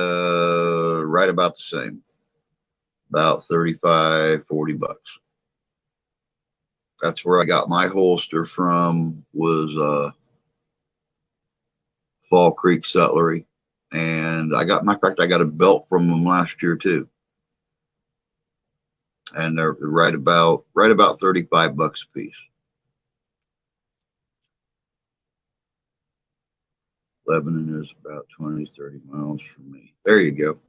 right about the same. About 35, 40 bucks. That's where I got my holster from, was Fall Creek Sutlery. And I got, matter of fact, I got a belt from them last year too. And they're right about 35 bucks a piece. Lebanon is about 20, 30 miles from me. There you go.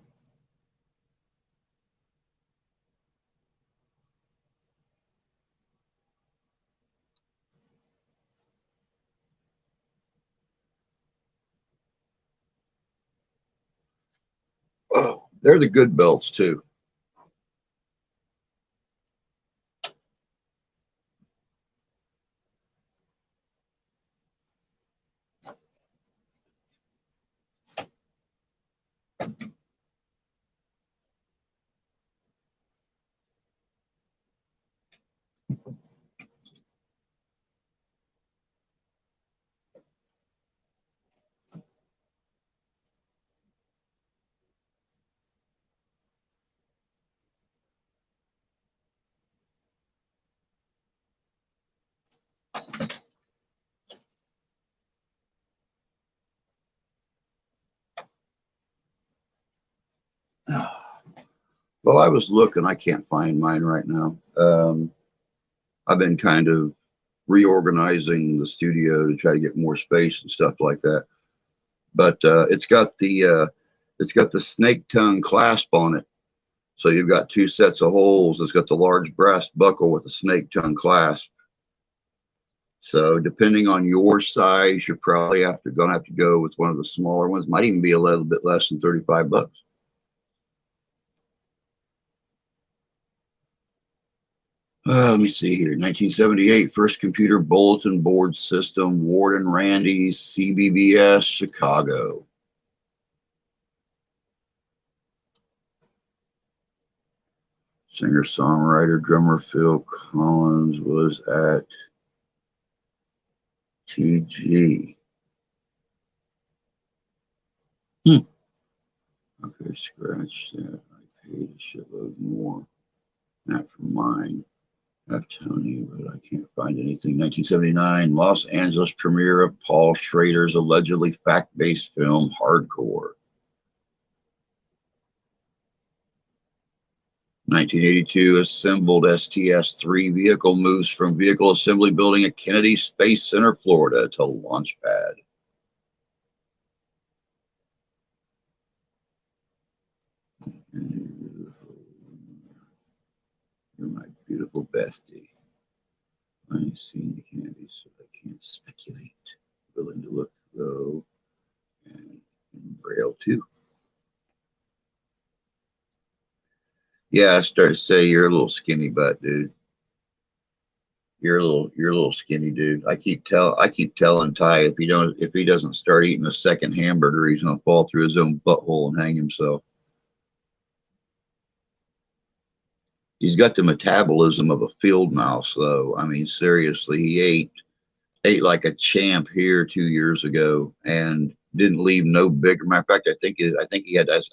Oh, they're the good belts too. Well, I was looking. I can't find mine right now. I've been kind of reorganizing the studio to try to get more space and stuff like that. But it's got the snake tongue clasp on it. So you've got two sets of holes. It's got the large brass buckle with the snake tongue clasp. So depending on your size, you're probably gonna have to go with one of the smaller ones. Might even be a little bit less than 35 bucks. Let me see here. 1978, first computer bulletin board system, Ward and Randy's, CBBS, Chicago. Singer-songwriter, drummer Phil Collins was at TG. Okay, scratch that. I paid a shitload more. Not for mine. I have Tony, but I can't find anything. 1979, Los Angeles premiere of Paul Schrader's allegedly fact-based film, Hardcore. 1982, assembled STS-3 vehicle moves from vehicle assembly building at Kennedy Space Center, Florida to launch pad. You're my beautiful bestie. I ain't seen the candy, so I can't speculate. Willing to look, though, and in Braille, too. Yeah, I started to say you're a little skinny butt, dude. You're a little skinny dude. I keep telling Ty if he doesn't start eating a second hamburger, he's gonna fall through his own butthole and hang himself. He's got the metabolism of a field mouse, though. I mean, seriously, he ate like a champ here 2 years ago and didn't leave no bigger. Matter of fact, I think I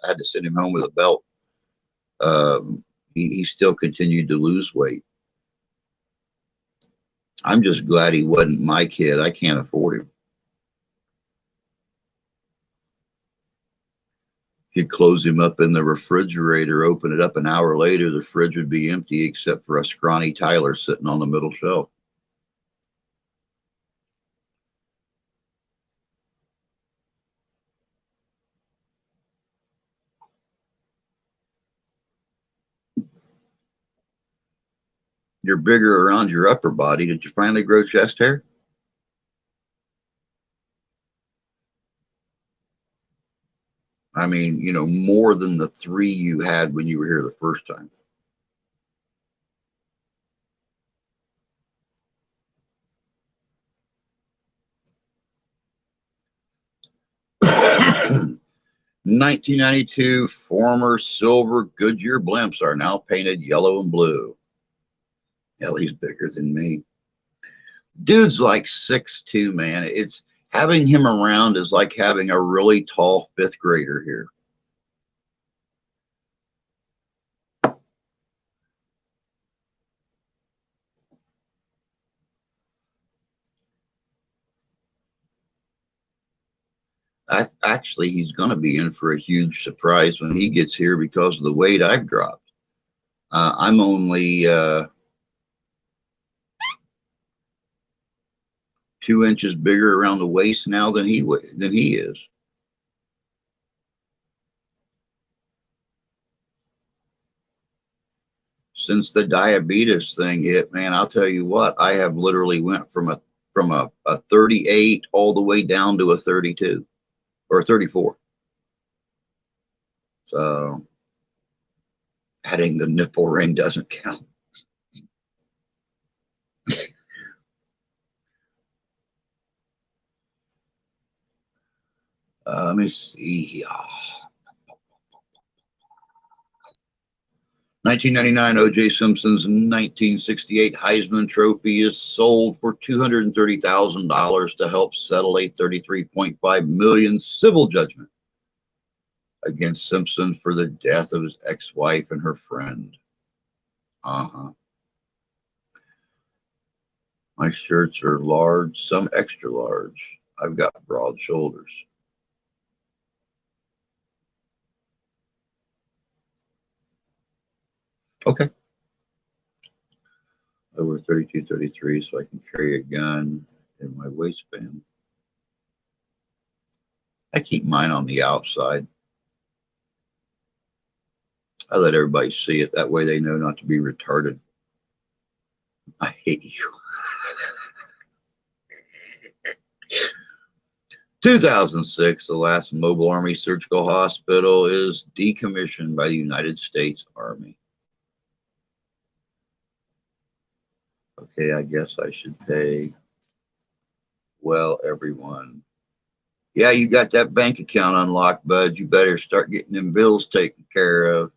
had to send him home with a belt. He still continued to lose weight. I'm just glad he wasn't my kid. I can't afford him. If you close him up in the refrigerator, open it up an hour later, the fridge would be empty except for a scrawny Tyler sitting on the middle shelf. You're bigger around your upper body. Did you finally grow chest hair? I mean, you know, more than the 3 you had when you were here the first time. (1992) former silver Goodyear blimps are now painted yellow and blue. Hell, he's bigger than me. Dude's like 6'2", man. It's having him around is like having a really tall 5th grader here. Actually, he's going to be in for a huge surprise when he gets here because of the weight I've dropped. I'm only 2 inches bigger around the waist now than he is. Since the diabetes thing hit, man, I'll tell you what, I have literally went from a 38 all the way down to a 32 or 34. So adding the nipple ring doesn't count. Let me see. 1999, O.J. Simpson's 1968 Heisman Trophy is sold for $230,000 to help settle a $33.5 million civil judgment against Simpson for the death of his ex-wife and her friend. My shirts are large, some extra large. I've got broad shoulders. Okay. Over 32, 33, so I can carry a gun in my waistband. I keep mine on the outside. I let everybody see it. That way they know not to be retarded. I hate you. 2006, the last mobile Army surgical hospital is decommissioned by the United States Army. Okay, I guess I should pay. Well, everyone. Yeah, you got that bank account unlocked, bud. You better start getting them bills taken care of.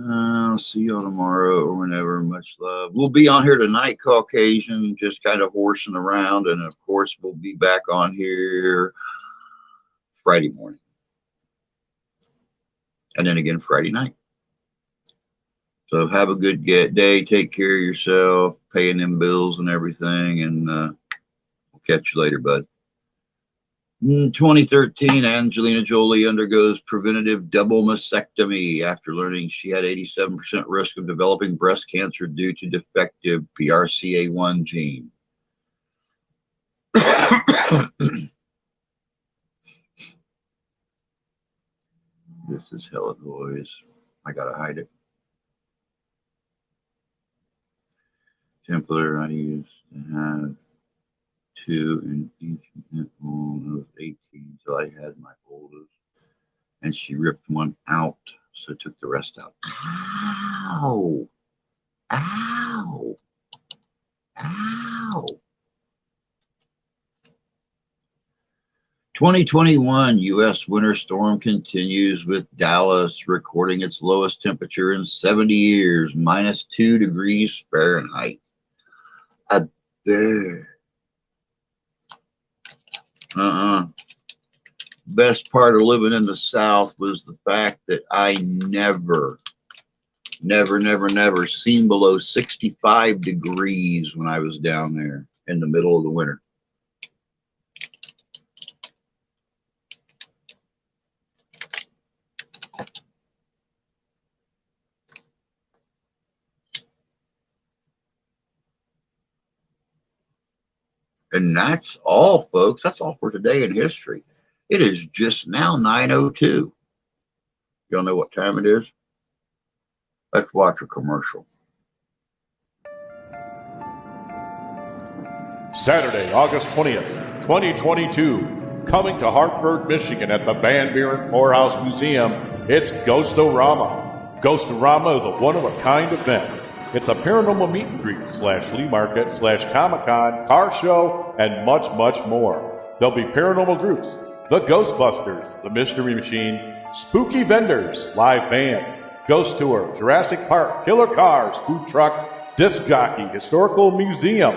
I'll see y'all tomorrow or whenever. Much love. We'll be on here tonight, Caucasian, just kind of horsing around. And of course, we'll be back on here Friday morning. And then again Friday night. So have a good day. Take care of yourself, paying them bills and everything. And we'll catch you later, bud. 2013, Angelina Jolie undergoes preventative double mastectomy after learning she had 87% risk of developing breast cancer due to defective BRCA1 gene. This is hella noise. I gotta hide it. Templar I used to have 2 in each nipple. I was 18 till I had my oldest, and she ripped one out, so took the rest out. Ow! Ow! Ow! 2021 U.S. winter storm continues, with Dallas recording its lowest temperature in 70 years, -2 degrees Fahrenheit. Best part of living in the South was the fact that I never seen below 65 degrees when I was down there in the middle of the winter. And that's all, folks. That's all for today in history. It is just now 9:02. Y'all know what time it is? Let's watch a commercial. Saturday, August 20th, 2022. Coming to Hartford, Michigan at the Van Buren Poorhouse Museum, it's Ghost-O-Rama. Ghost-O-Rama is a one-of-a-kind event. It's a paranormal meet and greet / flea market / Comic-Con, car show, and much, much more. There'll be paranormal groups, the Ghostbusters, the Mystery Machine, spooky vendors, live band, ghost tour, Jurassic Park, killer cars, food truck, disc jockey, historical museum,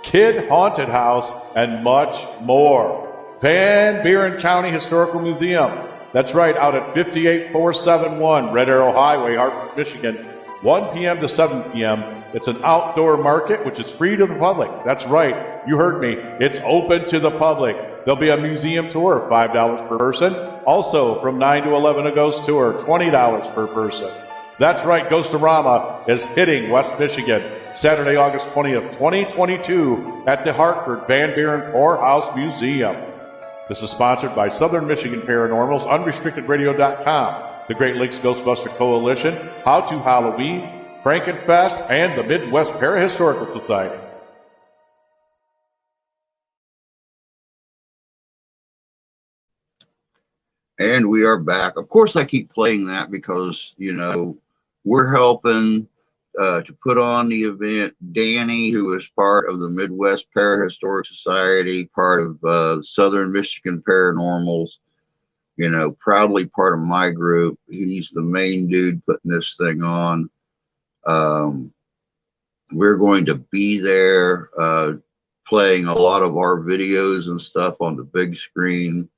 kid haunted house, and much more. Van Buren County Historical Museum. That's right, out at 58471 Red Arrow Highway, Hartford, Michigan, 1 p.m. to 7 p.m. It's an outdoor market, which is free to the public. That's right, you heard me. It's open to the public. There'll be a museum tour, $5 per person. Also, from 9 to 11, a ghost tour, $20 per person. That's right, Ghost-O-Rama is hitting West Michigan, Saturday, August 20th, 2022, at the Hartford Van Buren Poorhouse Museum. This is sponsored by Southern Michigan Paranormals, UnrestrictedRadio.com, the Great Lakes Ghostbuster Coalition, How to Halloween, Frankenfest, and the Midwest Parahistorical Society. And we are back. Of course, I keep playing that because, you know, we're helping to put on the event. Danny, who is part of the Midwest Parahistoric Society, part of Southern Michigan Paranormals, you know, proudly part of my group. He's the main dude putting this thing on. We're going to be there playing a lot of our videos and stuff on the big screen.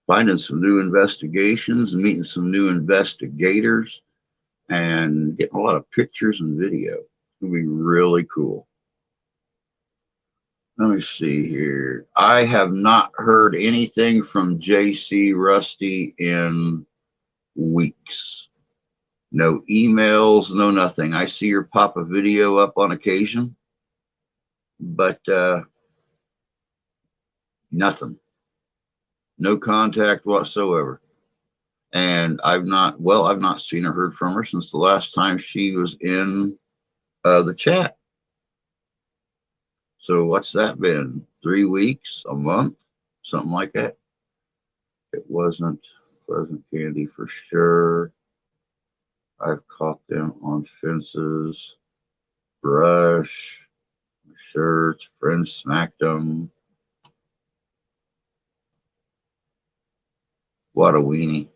Finding some new investigations, meeting some new investigators, and getting a lot of pictures and video. It'll be really cool. Let me see here. I have not heard anything from JC Rusty in weeks. No emails, no nothing. I see her pop a video up on occasion, but nothing. No contact whatsoever. And I've not seen or heard from her since the last time she was in the chat. So what's that been? 3 weeks, a month, something like that. It wasn't Pleasant Candy for sure. I've caught them on fences, brush, shirts, friends smacked them. What a weenie.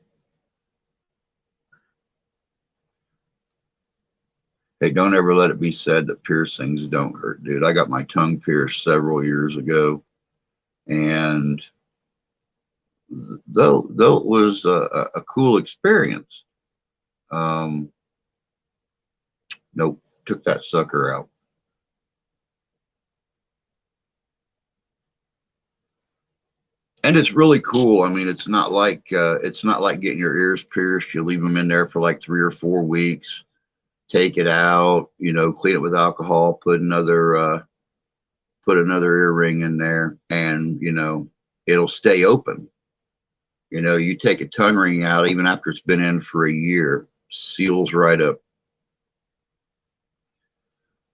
Hey, don't ever let it be said that piercings don't hurt, dude. I got my tongue pierced several years ago, and though it was a cool experience, nope, took that sucker out. And it's really cool. I mean, it's not like getting your ears pierced. You leave them in there for like 3 or 4 weeks. Take it out, you know, clean it with alcohol, put another earring in there, and, you know, it'll stay open. You know, you take a tongue ring out, even after it's been in for a year, seals right up.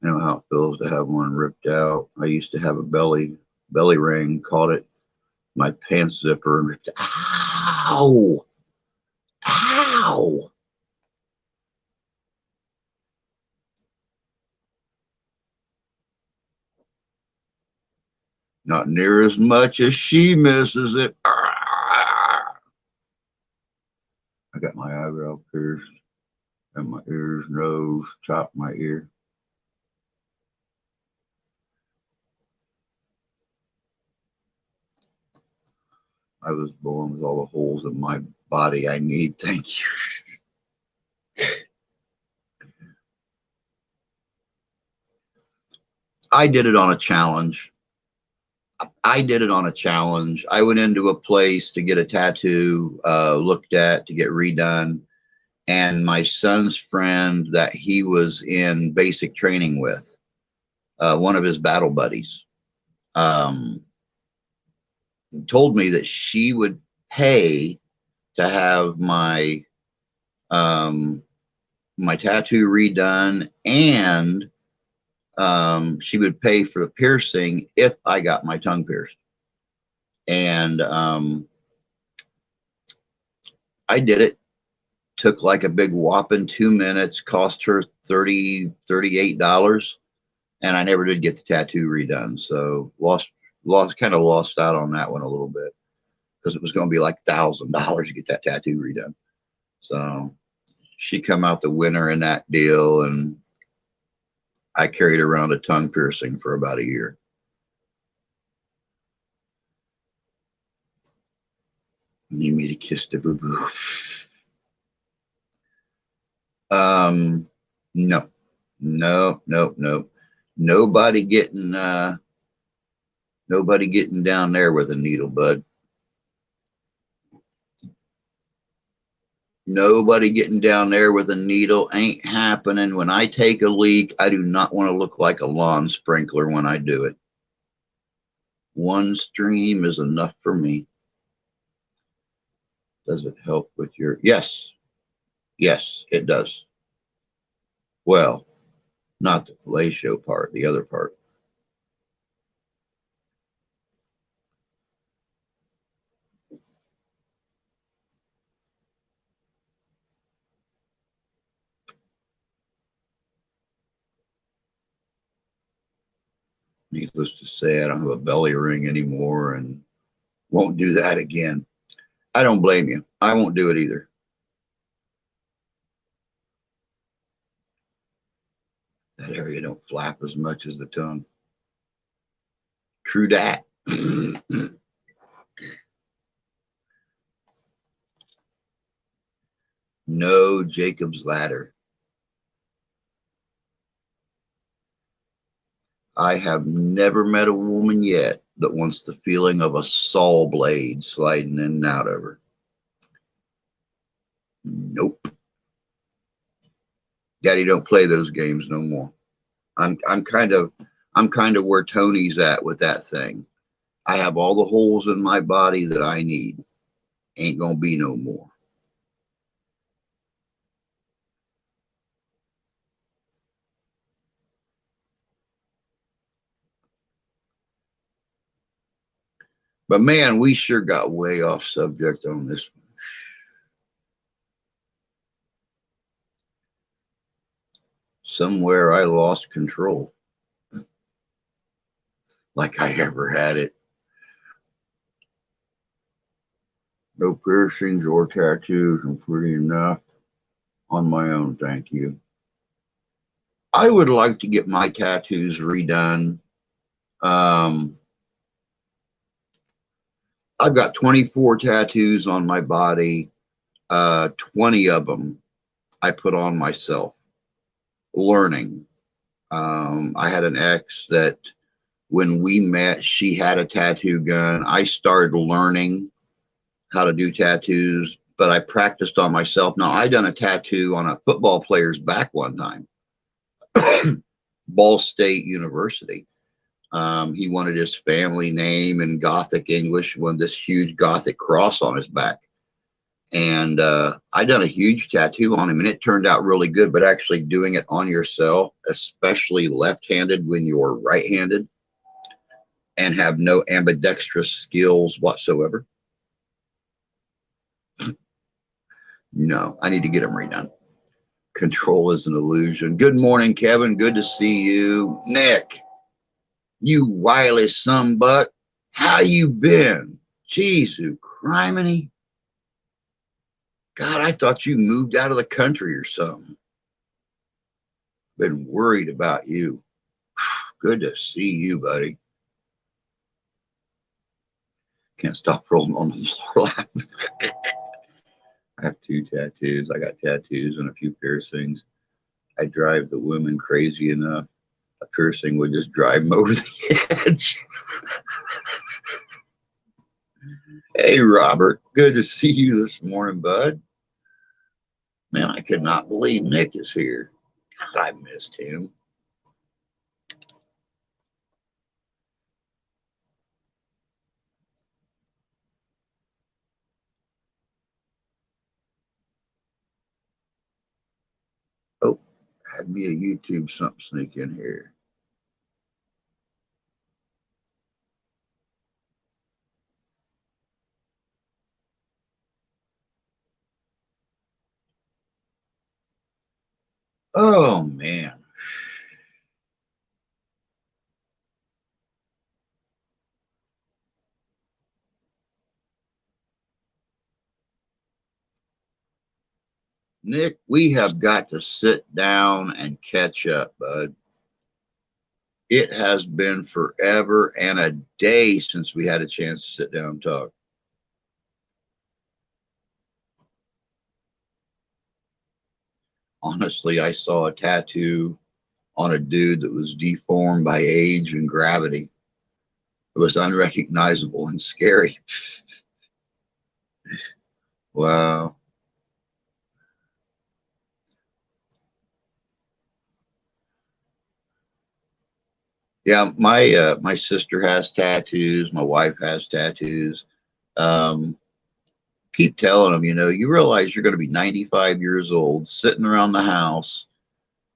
I know how it feels to have one ripped out. I used to have a belly ring, caught it my pants zipper and ripped it. Ow! Ow! Not near as much as she misses it. I got my eyebrow pierced and my ears, nose, chopped my ear. I was born with all the holes in my body I need. Thank you. I did it on a challenge. I went into a place to get a tattoo looked at, to get redone. And my son's friend that he was in basic training with, one of his battle buddies, told me that she would pay to have my my tattoo redone, and she would pay for the piercing if I got my tongue pierced. And I did it. Took like a big whopping 2 minutes, cost her $38, and I never did get the tattoo redone. So kind of lost out on that one a little bit, because it was going to be like $1,000 to get that tattoo redone. So she come out the winner in that deal, and I carried around a tongue piercing for about a year. You need me to kiss the boo-boo? No, no, no, no. Nobody getting down there with a needle, bud. Nobody getting down there with a needle. Ain't happening. When I take a leak, I do not want to look like a lawn sprinkler when I do it. One stream is enough for me. Does it help with your... Yes. Yes, it does. Well, not the fellatio part, the other part. Needless to say, I don't have a belly ring anymore and won't do that again. I don't blame you. I won't do it either. That area don't flap as much as the tongue. True that. No Jacob's ladder. I have never met a woman yet that wants the feeling of a saw blade sliding in and out of her. Nope. Daddy don't play those games no more. I'm kind of where Tony's at with that thing. I have all the holes in my body that I need. Ain't gonna be no more. But man, we sure got way off subject on this one. Somewhere I lost control. Like I ever had it. No piercings or tattoos. I'm free enough on my own, thank you. I would like to get my tattoos redone. I've got 24 tattoos on my body. 20 of them I put on myself, learning. I had an ex that when we met, she had a tattoo gun. I started learning how to do tattoos, but I practiced on myself. Now, I done a tattoo on a football player's back one time, Ball State University. He wanted his family name in Gothic English, wanted this huge Gothic cross on his back. And I done a huge tattoo on him, and it turned out really good. But actually doing it on yourself, especially left-handed when you're right-handed and have no ambidextrous skills whatsoever. No, I need to get them redone. Control is an illusion. Good morning, Kevin. Good to see you. Nick, you wily sunbuck. How you been? Jeez, criminy. God, I thought you moved out of the country or something. Been worried about you. Good to see you, buddy. Can't stop rolling on the floor laughing. I have 2 tattoos. I got tattoos and a few piercings. I drive the women crazy enough. A piercing would just drive them over the edge. Hey, Robert. Good to see you this morning, bud. Man, I could not believe Nick is here. God, I missed him. Had me a YouTube something sneak in here. Oh man. Nick, we have got to sit down and catch up, bud. It has been forever and a day since we had a chance to sit down and talk. Honestly, I saw a tattoo on a dude that was deformed by age and gravity. It was unrecognizable and scary. Wow. Yeah, my sister has tattoos. My wife has tattoos. Um, Keep telling them, you realize you're going to be 95 years old, sitting around the house.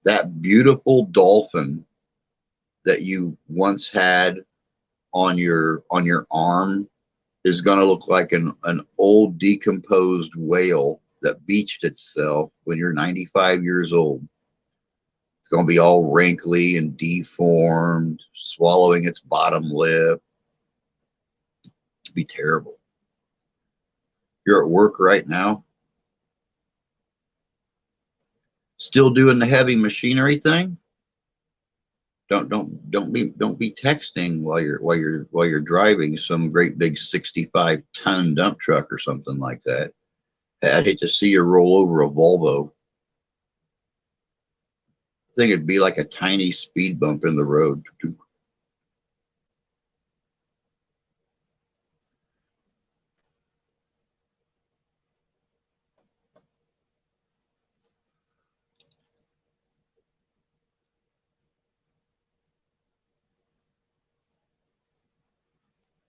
That beautiful dolphin that you once had on your arm is going to look like an old decomposed whale that beached itself when you're 95 years old. It's going to be all wrinkly and deformed, swallowing its bottom lip. It'd be terrible. You're at work right now, still doing the heavy machinery thing. Don't be texting while you're driving some great big 65-ton dump truck or something like that. I'd hate to see you roll over a Volvo. I think it'd be like a tiny speed bump in the road.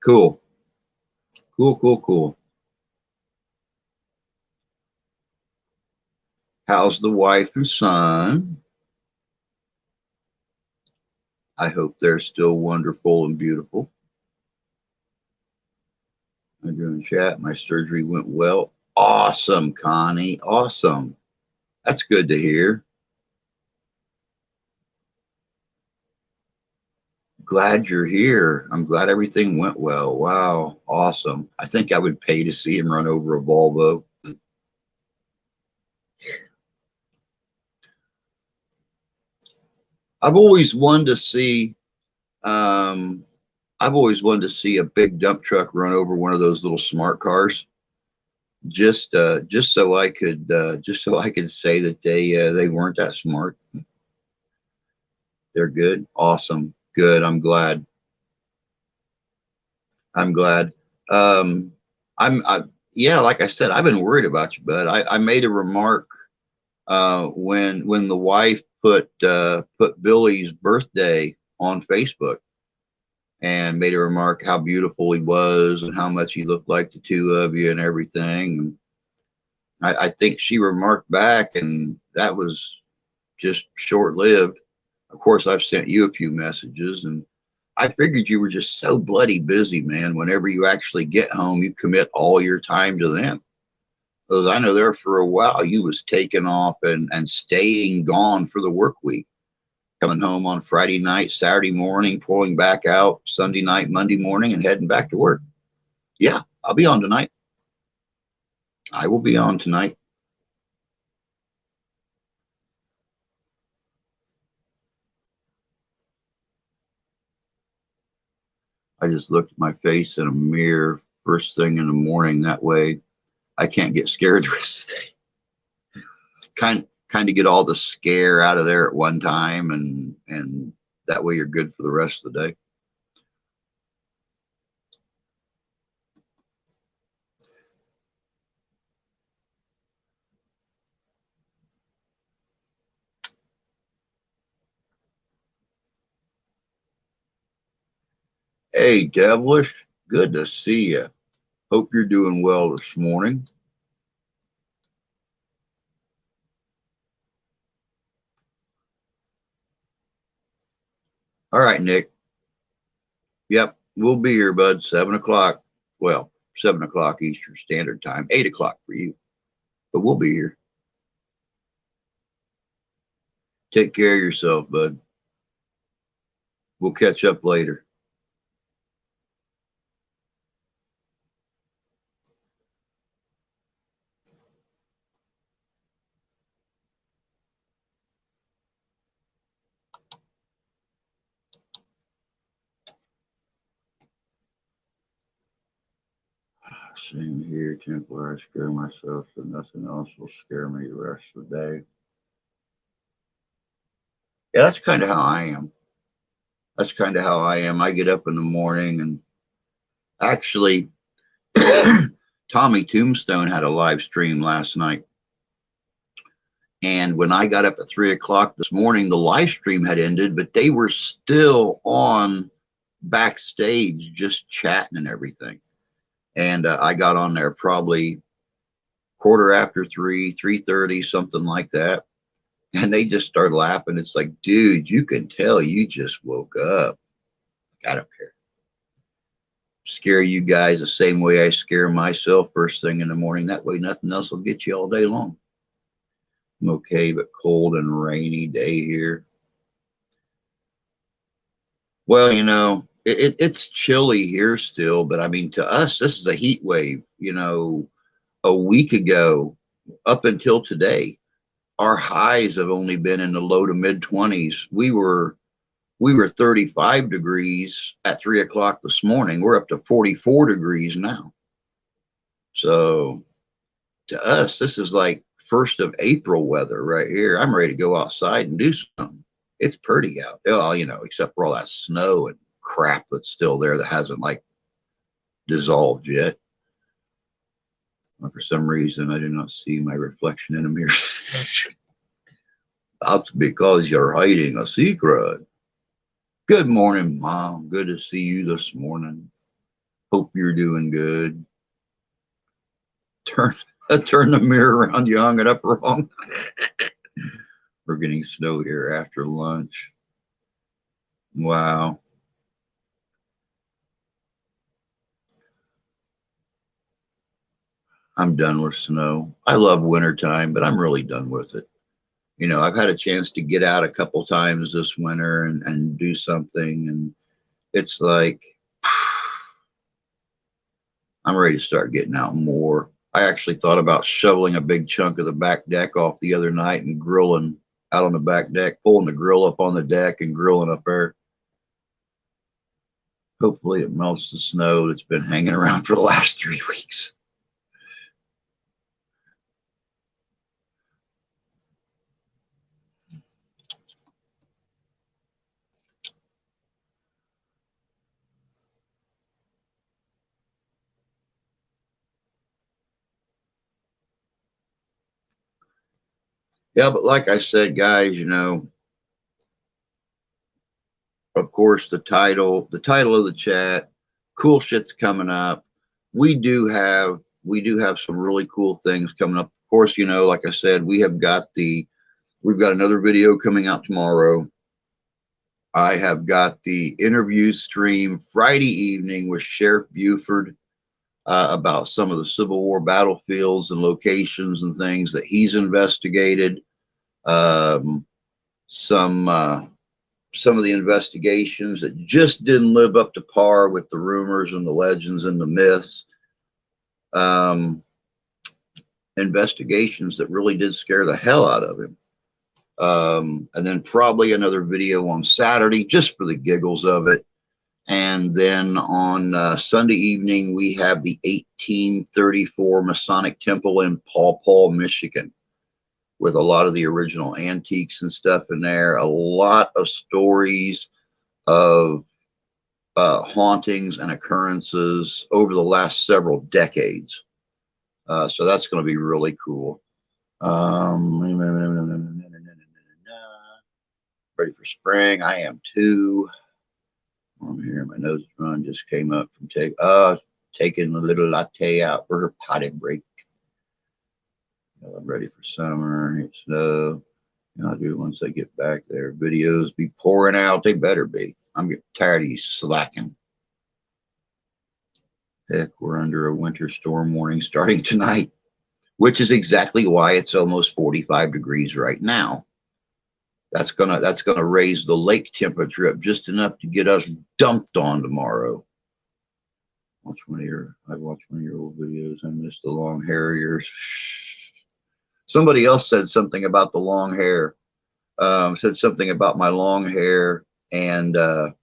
Cool, cool, cool, cool. How's the wife and son? I hope they're still wonderful and beautiful. I'm doing chat. My surgery went well. Awesome, Connie. Awesome. That's good to hear. Glad you're here. I'm glad everything went well. Wow, awesome. I think I would pay to see him run over a Volvo. I've always wanted to see um I've always wanted to see a big dump truck run over one of those little smart cars. Just so I could say that they weren't that smart. They're good. Awesome. Good. I'm glad. I'm glad. Um I yeah, like I said, I've been worried about you, bud. I made a remark when the wife put Billy's birthday on Facebook and made a remark how beautiful he was and how much he looked like the two of you and everything. And I think she remarked back, and that was just short lived. Of course, I've sent you a few messages, and I figured you were just so bloody busy, man. Whenever you actually get home, you commit all your time to them. Because I know there for a while you was taking off and staying gone for the work week, coming home on Friday night, Saturday morning, pulling back out Sunday night, Monday morning, and heading back to work. Yeah, I'll be on tonight. I will be on tonight. I just looked at my face in a mirror first thing in the morning. That way I can't get scared the rest of the day. Kind of get all the scare out of there at one time, and that way you're good for the rest of the day. Hey, Devilish, good to see you. Hope you're doing well this morning. All right, Nick. Yep, we'll be here, bud. 7 o'clock. Well, 7 o'clock Eastern Standard Time. 8 o'clock for you. But we'll be here. Take care of yourself, bud. We'll catch up later. Same here, Templar. I scare myself, so nothing else will scare me the rest of the day. Yeah, that's kind of how I am. That's kind of how I am. I get up in the morning and actually, Tommy Tombstone had a live stream last night. And when I got up at 3 o'clock this morning, the live stream had ended, but they were still on backstage just chatting and everything. And I got on there probably quarter after 3, 3:30, something like that. And they just started laughing. It's like, dude, you can tell you just woke up. I don't care. Scare you guys the same way I scare myself first thing in the morning. That way nothing else will get you all day long. I'm okay, but cold and rainy day here. Well, you know, it's chilly here still, but I mean, to us, this is a heat wave. You know, a week ago, up until today, our highs have only been in the low to mid 20s. We were 35 degrees at 3 o'clock this morning. We're up to 44 degrees now. So to us, this is like 1st of April weather right here. I'm ready to go outside and do something. It's pretty out. Well, you know, except for all that snow and crap that's still there that hasn't like dissolved yet. But for some reason, I do not see my reflection in a mirror. That's because you're hiding a secret. Good morning, Mom. Good to see you this morning. Hope you're doing good. Turn the mirror around. You hung it up wrong. We're getting snow here after lunch. Wow. I'm done with snow. I love wintertime, but I'm really done with it. You know, I've had a chance to get out a couple times this winter and do something, and it's like I'm ready to start getting out more. I actually thought about shoveling a big chunk of the back deck off the other night and grilling out on the back deck, pulling the grill up on the deck and grilling up there. Hopefully it melts the snow that's been hanging around for the last 3 weeks. Yeah, but like I said, guys, you know, of course, the title of the chat, cool shit's coming up. We do have some really cool things coming up. Of course, you know, like I said, we've got another video coming out tomorrow. I have got the interview stream Friday evening with Sheriff Buford about some of the Civil War battlefields and locations and things that he's investigated. Some of the investigations that just didn't live up to par with the rumors and the legends and the myths. Investigations that really did scare the hell out of him. And then probably another video on Saturday just for the giggles of it. And then on Sunday evening, we have the 1834 Masonic Temple in Paw Paw, Michigan, with a lot of the original antiques and stuff in there. A lot of stories of hauntings and occurrences over the last several decades. So that's going to be really cool. Ready for spring. I am too. I'm here. My nose run just came up from taking a little latte out for her potty break. I'm ready for summer. It's snow. I'll do it once I get back there. Videos be pouring out. They better be. I'm getting tired of you slacking. Heck, we're under a winter storm warning starting tonight, which is exactly why it's almost 45 degrees right now. That's gonna raise the lake temperature up just enough to get us dumped on tomorrow. I've watched one of your old videos. I missed the long hair ears. Somebody else said something about the long hair. Said something about my long hair and the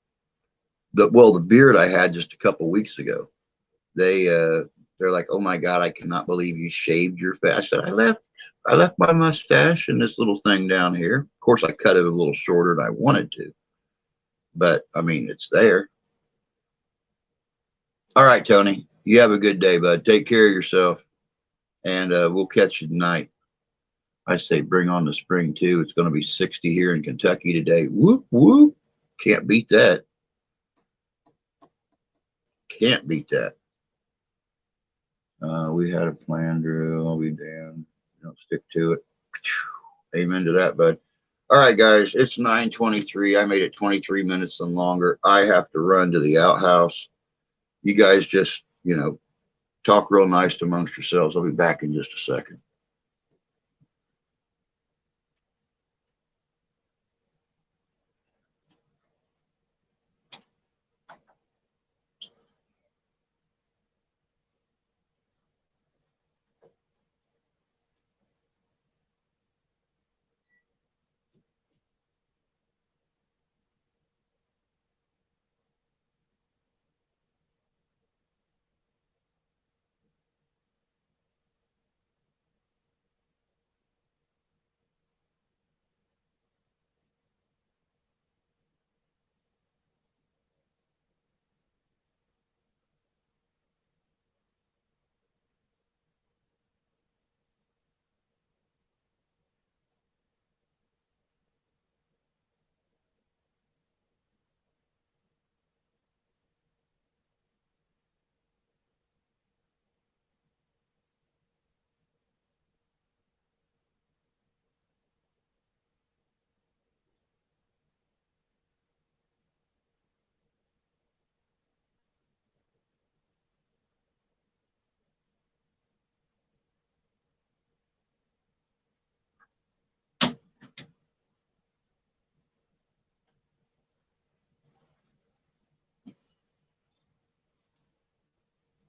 beard I had just a couple weeks ago. They're like, oh my God, I cannot believe you shaved your face. I said, I left my mustache and this little thing down here. Of course, I cut it a little shorter than I wanted to, but I mean, it's there. All right, Tony, you have a good day, bud. Take care of yourself, and we'll catch you tonight. I say bring on the spring too. It's going to be 60 here in Kentucky today. Whoop, whoop. Can't beat that. Can't beat that. We had a plan, Drew. I'll be damned. Don't stick to it. Amen to that, bud. All right, guys, it's 9:23. I made it 23 minutes and longer. I have to run to the outhouse. You guys just, talk real nice amongst yourselves. I'll be back in just a second.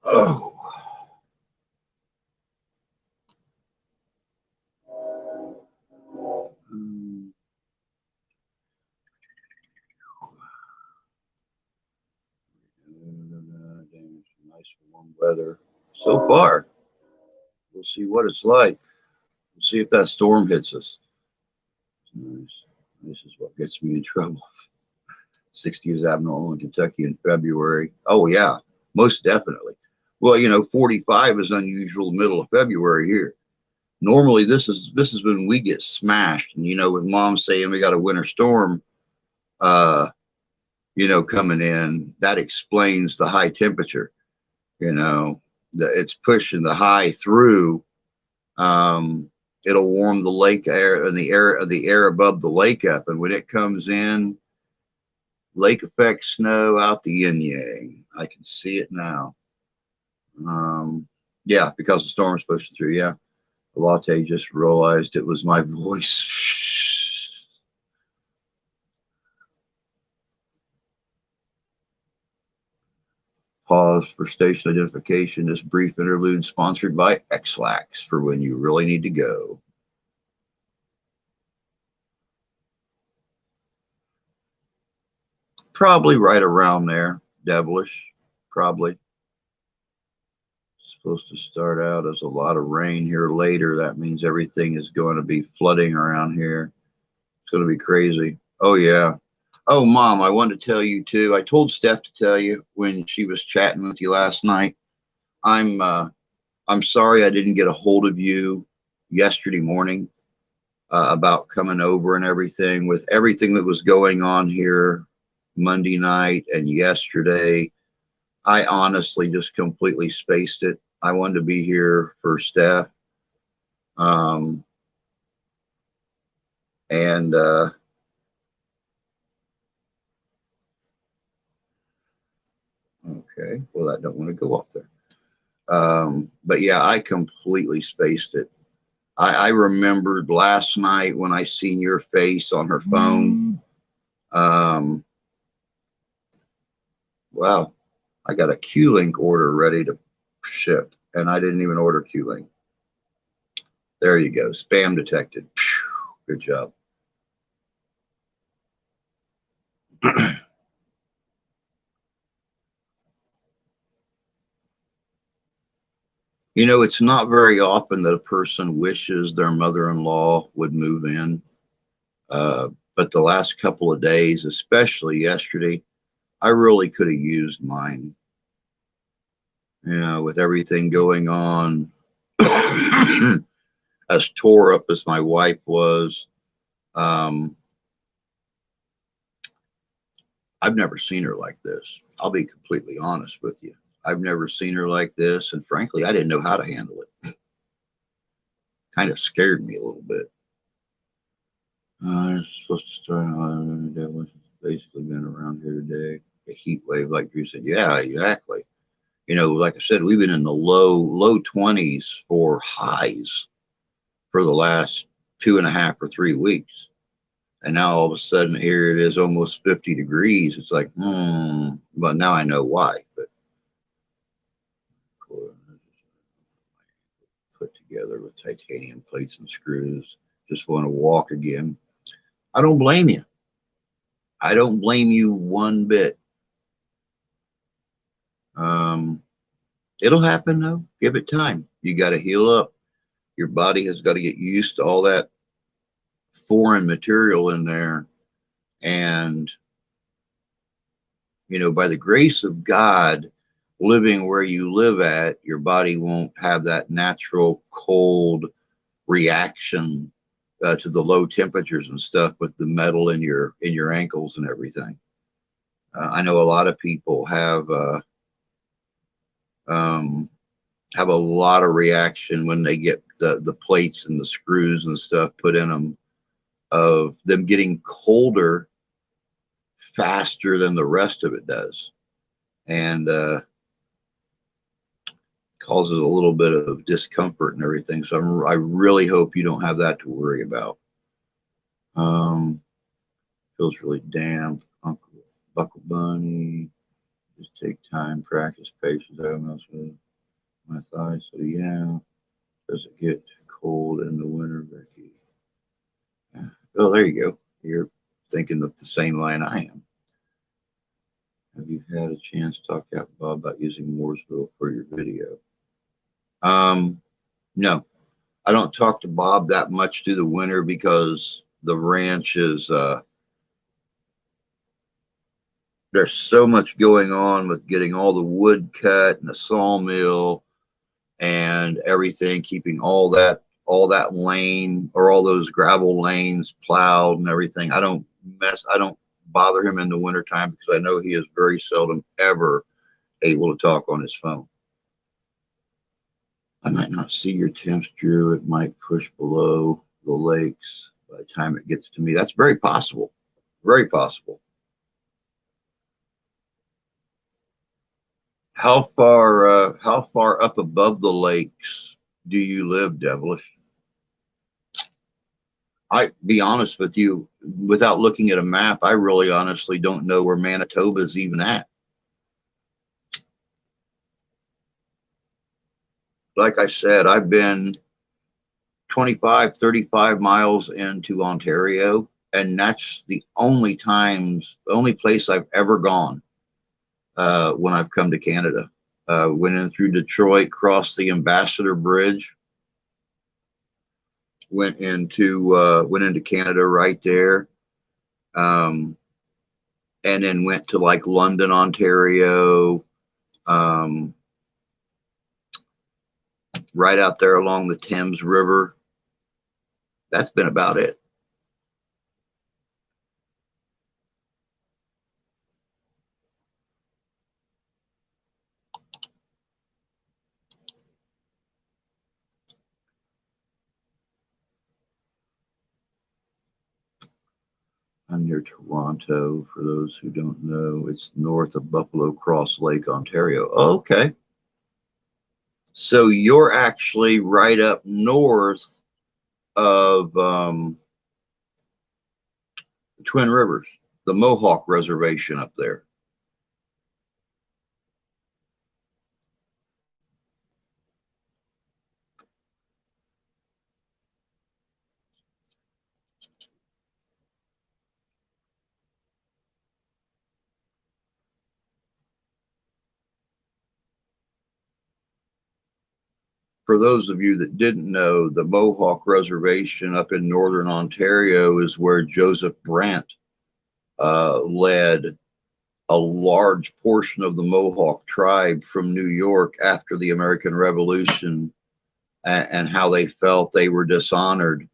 Oh. Nice warm weather so far. We'll see what it's like. We'll see if that storm hits us. Nice. This is what gets me in trouble. 60 is abnormal in Kentucky in February. Oh yeah, most definitely. Well, 45 is unusual middle of February here. Normally this is when we get smashed. And with Mom saying we got a winter storm coming in, that explains the high temperature. It's pushing the high through. It'll warm the lake air and the air above the lake up, and when it comes in, lake effect snow out the yin yang. I can see it now. Yeah, because the storm's pushing through. Yeah, the latte just realized it was my voice. Pause for station identification. This brief interlude sponsored by X-Lax for when you really need to go. Probably right around there, devilish, probably. Supposed to start out as a lot of rain here later. That means everything is going to be flooding around here. It's going to be crazy. Oh, yeah. Oh, Mom, I wanted to tell you, too. I told Steph to tell you when she was chatting with you last night. I'm sorry I didn't get a hold of you yesterday morning about coming over and everything. With everything that was going on here Monday night and yesterday, I honestly just completely spaced it. I wanted to be here for Steph. And Okay, well, I don't want to go off there. But yeah, I completely spaced it. I remembered last night when I seen your face on her phone. Wow, I got a Q-Link order ready to ship, and I didn't even order Q-Link. There you go, spam detected. Good job. You know, it's not very often that a person wishes their mother-in-law would move in. But the last couple of days, especially yesterday, I really could have used mine. You know, with everything going on, as tore up as my wife was, um, I've never seen her like this. I'll be completely honest with you. I've never seen her like this, and frankly, I didn't know how to handle it. Kind of scared me a little bit. It's supposed to start on that basically been around here today. A heat wave, like you said. Yeah, exactly. You know, like I said, we've been in the low 20s for highs for the last 2.5 or 3 weeks. And now all of a sudden here it is almost 50 degrees. It's like, but now I know why. But put together with titanium plates and screws. Just want to walk again. I don't blame you. I don't blame you one bit. It'll happen though. Give it time. You got to heal up. Your body has got to get used to all that foreign material in there. And, you know, by the grace of God, living where you live at, your body won't have that natural cold reaction to the low temperatures and stuff with the metal in your ankles and everything. I know a lot of people have a lot of reaction when they get the plates and the screws and stuff put in them, of them getting colder faster than the rest of it does, and causes a little bit of discomfort and everything. So I really hope you don't have that to worry about. Feels really damp. Uncle Buckle Bunny, just take time, practice patience. I don't know with my thighs. So yeah, does it get cold in the winter, Becky? Oh, there you go. You're thinking of the same line I am. Have you had a chance to talk to Bob about using Mooresville for your video? No, I don't talk to Bob that much through the winter because the ranch is, there's so much going on with getting all the wood cut and the sawmill and everything, keeping all that lane or all those gravel lanes plowed and everything. I don't bother him in the wintertime because I know he is very seldom ever able to talk on his phone. I might not see your temps, Drew. It might push below the lakes by the time it gets to me. That's very possible. Very possible. How far up above the lakes do you live, Devilish? I be honest with you, without looking at a map, I really honestly don't know where Manitoba is even at. Like I said, I've been 25, 35 miles into Ontario, and that's the only place I've ever gone when I've come to Canada. Went in through Detroit, crossed the Ambassador Bridge, went into Canada right there, and then went to like London, Ontario, right out there along the Thames River. That's been about it. I'm near Toronto. For those who don't know, it's north of Buffalo Cross Lake, Ontario. Okay. So you're actually right up north of Twin Rivers, the Mohawk Reservation up there. For those of you that didn't know, the Mohawk Reservation up in northern Ontario is where Joseph Brant led a large portion of the Mohawk tribe from New York after the American Revolution, and how they felt they were dishonored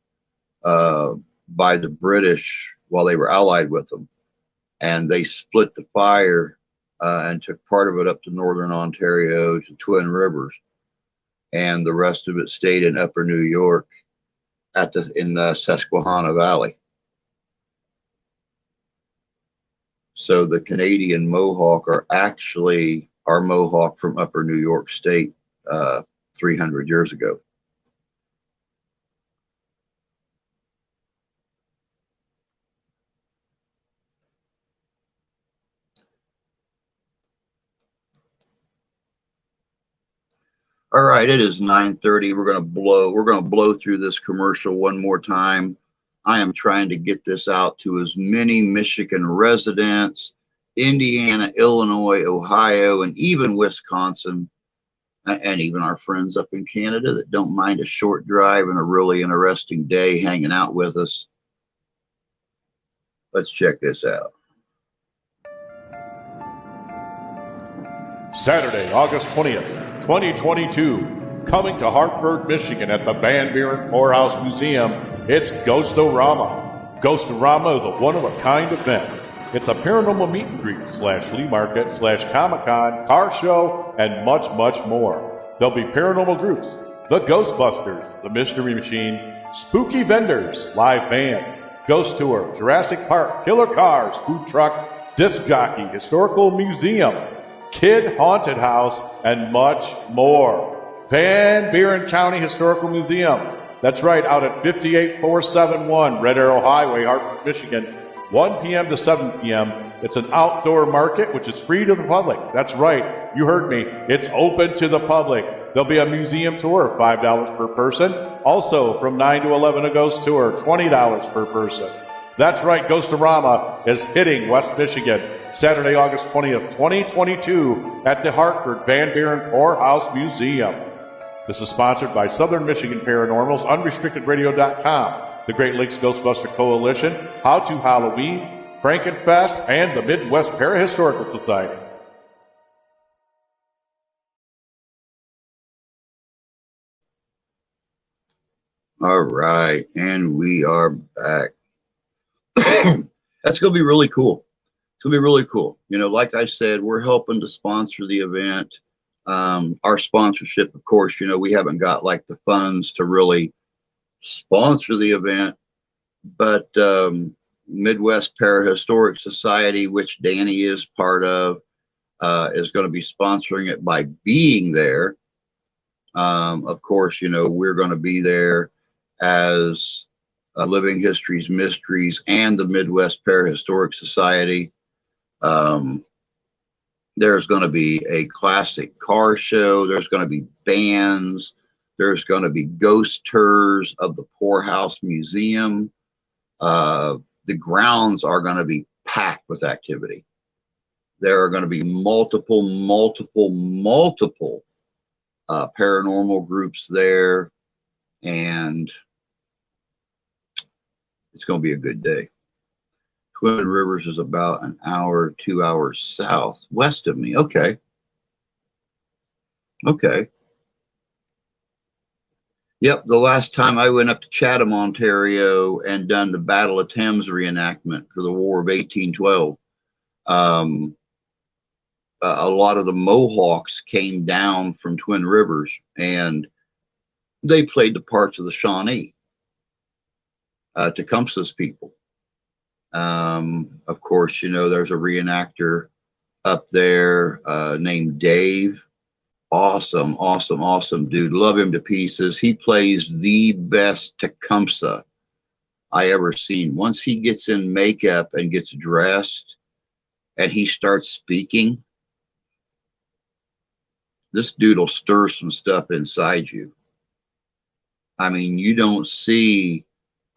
by the British while they were allied with them. And they split the fire and took part of it up to northern Ontario to Twin Rivers, and the rest of it stayed in upper New York in the Susquehanna Valley. So the Canadian Mohawk are actually our Mohawk from upper New York State 300 years ago. All right, it is 9:30. We're gonna blow through this commercial one more time. I am trying to get this out to as many Michigan residents, Indiana, Illinois, Ohio, and even Wisconsin, and even our friends up in Canada that don't mind a short drive and a really interesting day hanging out with us. Let's check this out. Saturday, August 20th, 2022, coming to Hartford, Michigan at the Van Buren Poorhouse Museum, it's Ghost-O-Rama. Ghost-O-Rama is a one-of-a-kind event. It's a paranormal meet and greet / flea market / Comic-Con, car show, and much, much more. There'll be paranormal groups, the Ghostbusters, the Mystery Machine, spooky vendors, live band, ghost tour, Jurassic Park, killer cars, food truck, disc jockey, historical museum, kid haunted house, and much more. Van Buren County Historical Museum. That's right, out at 58471 Red Arrow Highway, Hartford, Michigan, 1 p.m. to 7 p.m. It's an outdoor market, which is free to the public. That's right, you heard me. It's open to the public. There'll be a museum tour, $5 per person. Also, from 9 to 11, a ghost tour, $20 per person. That's right, Ghost-O-Rama is hitting West Michigan, Saturday, August 20th, 2022, at the Hartford Van Buren Poorhouse Museum. This is sponsored by Southern Michigan Paranormal's UnrestrictedRadio.com, the Great Lakes Ghostbuster Coalition, How to Halloween, Frankenfest, and the Midwest Parahistorical Society. All right, and we are back. That's going to be really cool. It's going to be really cool. You know, like I said, we're helping to sponsor the event. Our sponsorship, of course, you know, we haven't got like the funds to really sponsor the event, but Midwest Parahistoric Society, which Danny is part of, is going to be sponsoring it by being there. Of course, you know, we're going to be there as Living Histories Mysteries and the Midwest Parahistoric Society. There's going to be a classic car show. There's going to be bands. There's going to be ghost tours of the Poorhouse Museum. The grounds are going to be packed with activity. There are going to be multiple paranormal groups there, and it's going to be a good day. Twin Rivers is about an hour, 2 hours southwest of me. Okay. Okay. Yep, the last time I went up to Chatham, Ontario, and done the Battle of Thames reenactment for the War of 1812, a lot of the Mohawks came down from Twin Rivers, and they played the parts of the Shawnee, Tecumseh's people. Of course, you know, there's a reenactor up there named Dave. Awesome, awesome, awesome dude. Love him to pieces. He plays the best Tecumseh I ever seen. Once he gets in makeup and gets dressed and he starts speaking, this dude will stir some stuff inside you. I mean, you don't see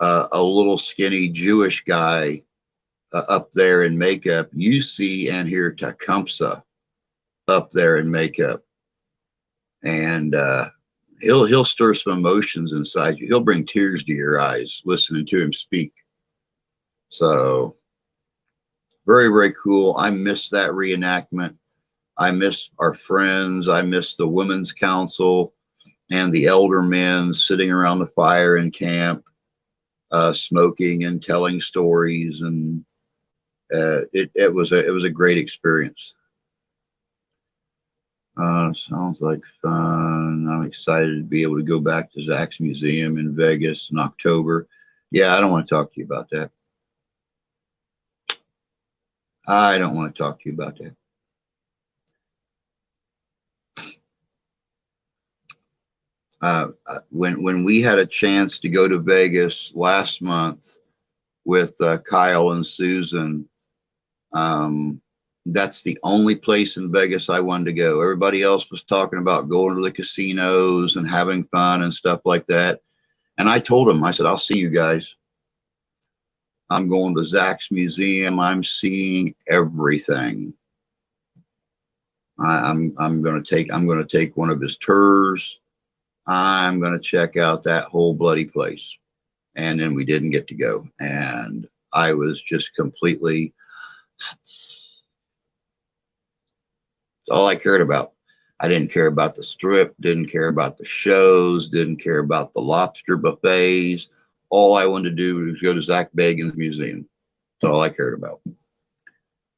a little skinny Jewish guy up there in makeup. You see and hear Tecumseh up there in makeup. And he'll stir some emotions inside you. He'll bring tears to your eyes listening to him speak. So very, very cool. I miss that reenactment. I miss our friends. I miss the Women's Council and the elder men sitting around the fire in camp, smoking and telling stories. And it was a great experience. Sounds like fun. I'm excited to be able to go back to Zach's Museum in Vegas in October. Yeah, I don't want to talk to you about that. I don't want to talk to you about that. When we had a chance to go to Vegas last month with Kyle and Susan, that's the only place in Vegas I wanted to go. Everybody else was talking about going to the casinos and having fun and stuff like that. And I told them, I said, I'll see you guys. I'm going to Zach's Museum. I'm seeing everything. I'm going to take one of his tours. I'm going to check out that whole bloody place. And then we didn't get to go. And I was just completely, all I cared about. I didn't care about the strip, didn't care about the shows, didn't care about the lobster buffets. All I wanted to do was go to Zach Bagan's museum. That's all I cared about.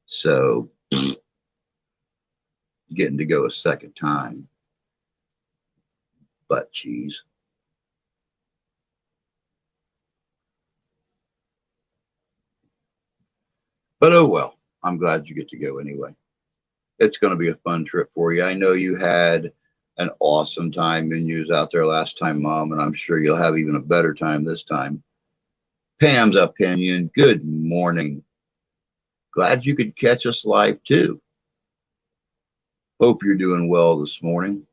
So getting to go a second time, butt cheese. But oh well, I'm glad you get to go anyway. It's going to be a fun trip for you. I know you had an awesome time when you was out there last time, Mom, and I'm sure you'll have even a better time this time. Pam's opinion, good morning. Glad you could catch us live too. Hope you're doing well this morning.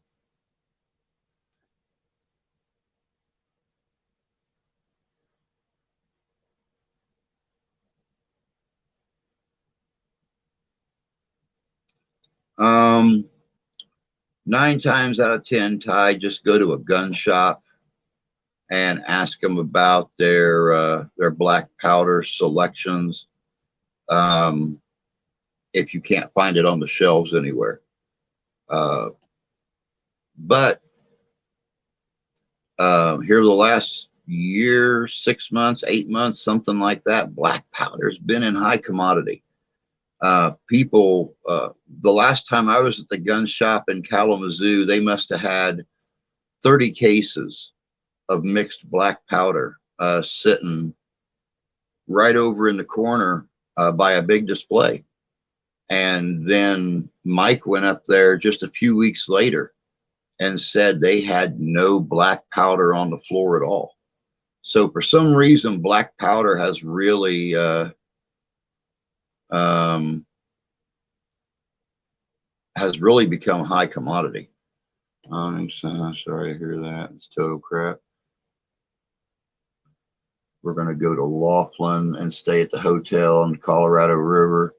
Um, 9 times out of 10, Ty, just go to a gun shop and ask them about their black powder selections. If you can't find it on the shelves anywhere. But here the last year, 6 months, 8 months, something like that, black powder's been in high commodity. People, the last time I was at the gun shop in Kalamazoo, they must have had 30 cases of mixed black powder sitting right over in the corner by a big display. And then Mike went up there just a few weeks later and said they had no black powder on the floor at all. So for some reason, black powder has really become high commodity. I'm sorry to hear that. It's total crap. We're going to go to Laughlin and stay at the hotel on the Colorado River.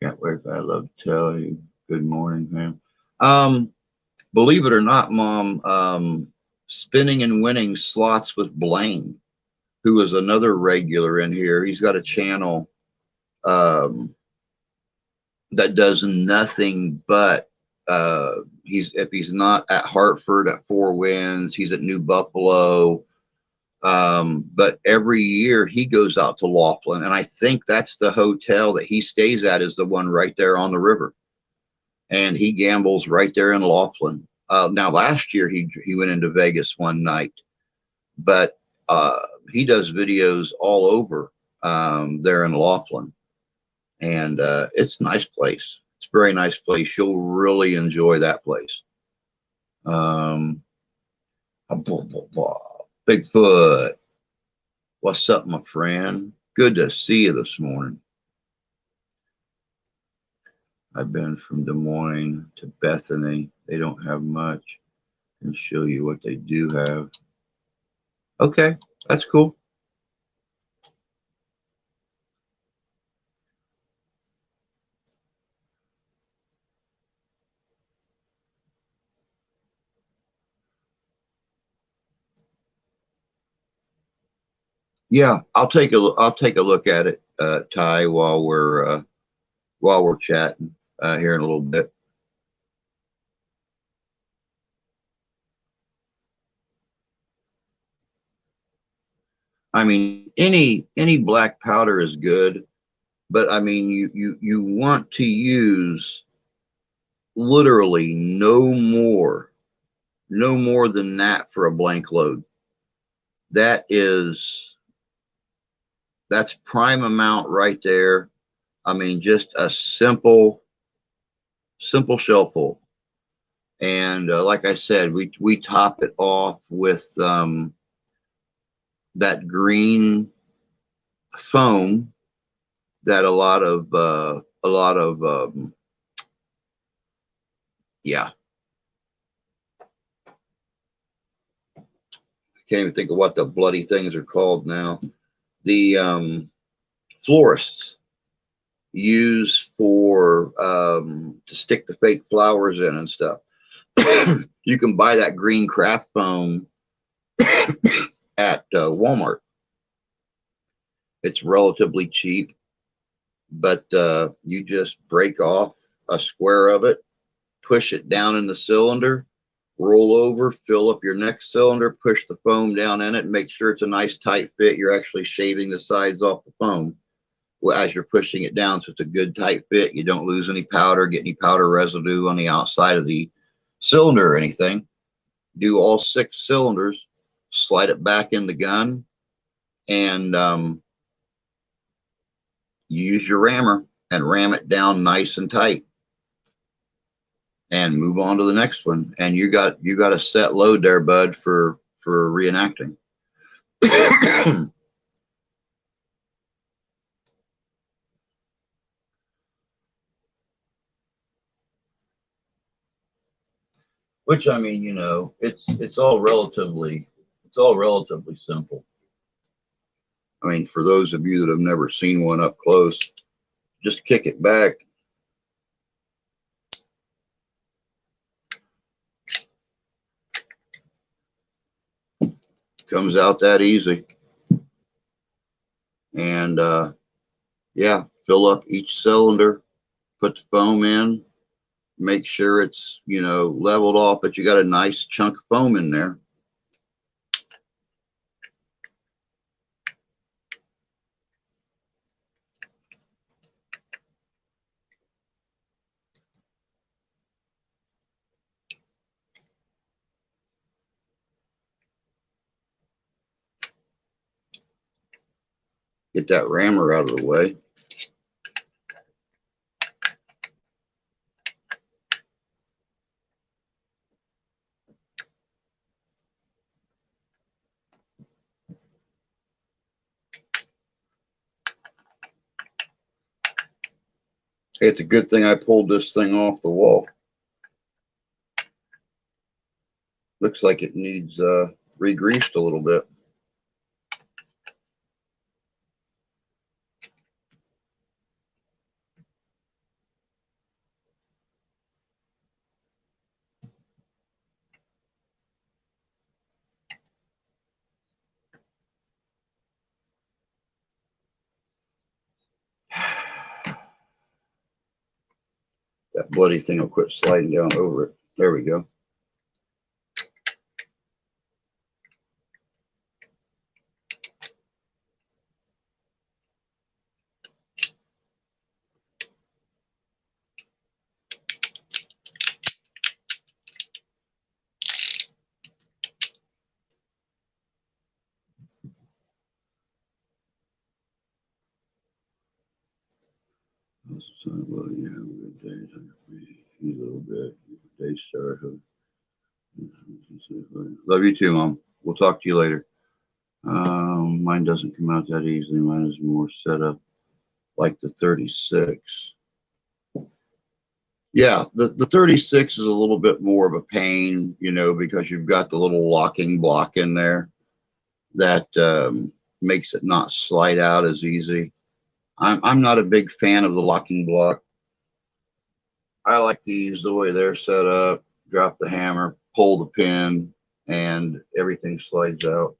Can't wait. I'd love to tell you. Good morning, man. Believe it or not, Mom, Spinning and Winning Slots with Blaine, who is another regular in here. He's got a channel that does nothing but if he's not at Hartford at Four Winds, he's at New Buffalo. But every year he goes out to Laughlin, and I think that's the hotel that he stays at is the one right there on the river. And he gambles right there in Laughlin. Now last year he went into Vegas one night, but he does videos all over there in Laughlin. And it's a nice place. It's a very nice place. You'll really enjoy that place. Bigfoot, what's up, my friend? Good to see you this morning. I've been from Des Moines to Bethany. They don't have much. I can show you what they do have. Okay, that's cool. Yeah, I'll take a look at it, Ty, while we're chatting here in a little bit. I mean, any black powder is good, but I mean, you want to use literally no more than that for a blank load. That's prime amount right there. I mean, just a simple shell pull. And like I said, we top it off with that green foam that a lot of yeah, I can't even think of what the bloody things are called now. The florists use for to stick the fake flowers in and stuff. You can buy that green craft foam at Walmart. It's relatively cheap, but you just break off a square of it, push it down in the cylinder, roll over, fill up your next cylinder, push the foam down in it, and make sure it's a nice tight fit. You're actually shaving the sides off the foam as you're pushing it down, so it's a good tight fit. You don't lose any powder, get any powder residue on the outside of the cylinder or anything. Do all 6 cylinders, slide it back in the gun, and use your rammer and ram it down nice and tight, and move on to the next one. And you got a set load there, bud, for reenacting. Which, I mean, you know, it's all relatively simple. I mean, for those of you that have never seen one up close, just kick it back. Comes out that easy. And yeah, fill up each cylinder, put the foam in, make sure it's, you know, leveled off, but you got a nice chunk of foam in there. Get that rammer out of the way. Hey, it's a good thing I pulled this thing off the wall. Looks like it needs re-greased a little bit. That bloody thing will quit sliding down over it. There we go. Well, you have a good day. He's a little bit. Day start. Love you too, Mom. We'll talk to you later. Mine doesn't come out that easily. Mine is more set up like the 36. Yeah, the 36 is a little bit more of a pain, you know, because you've got the little locking block in there that makes it not slide out as easy. I'm not a big fan of the locking block. I like these the way they're set up. Drop the hammer, pull the pin, and everything slides out.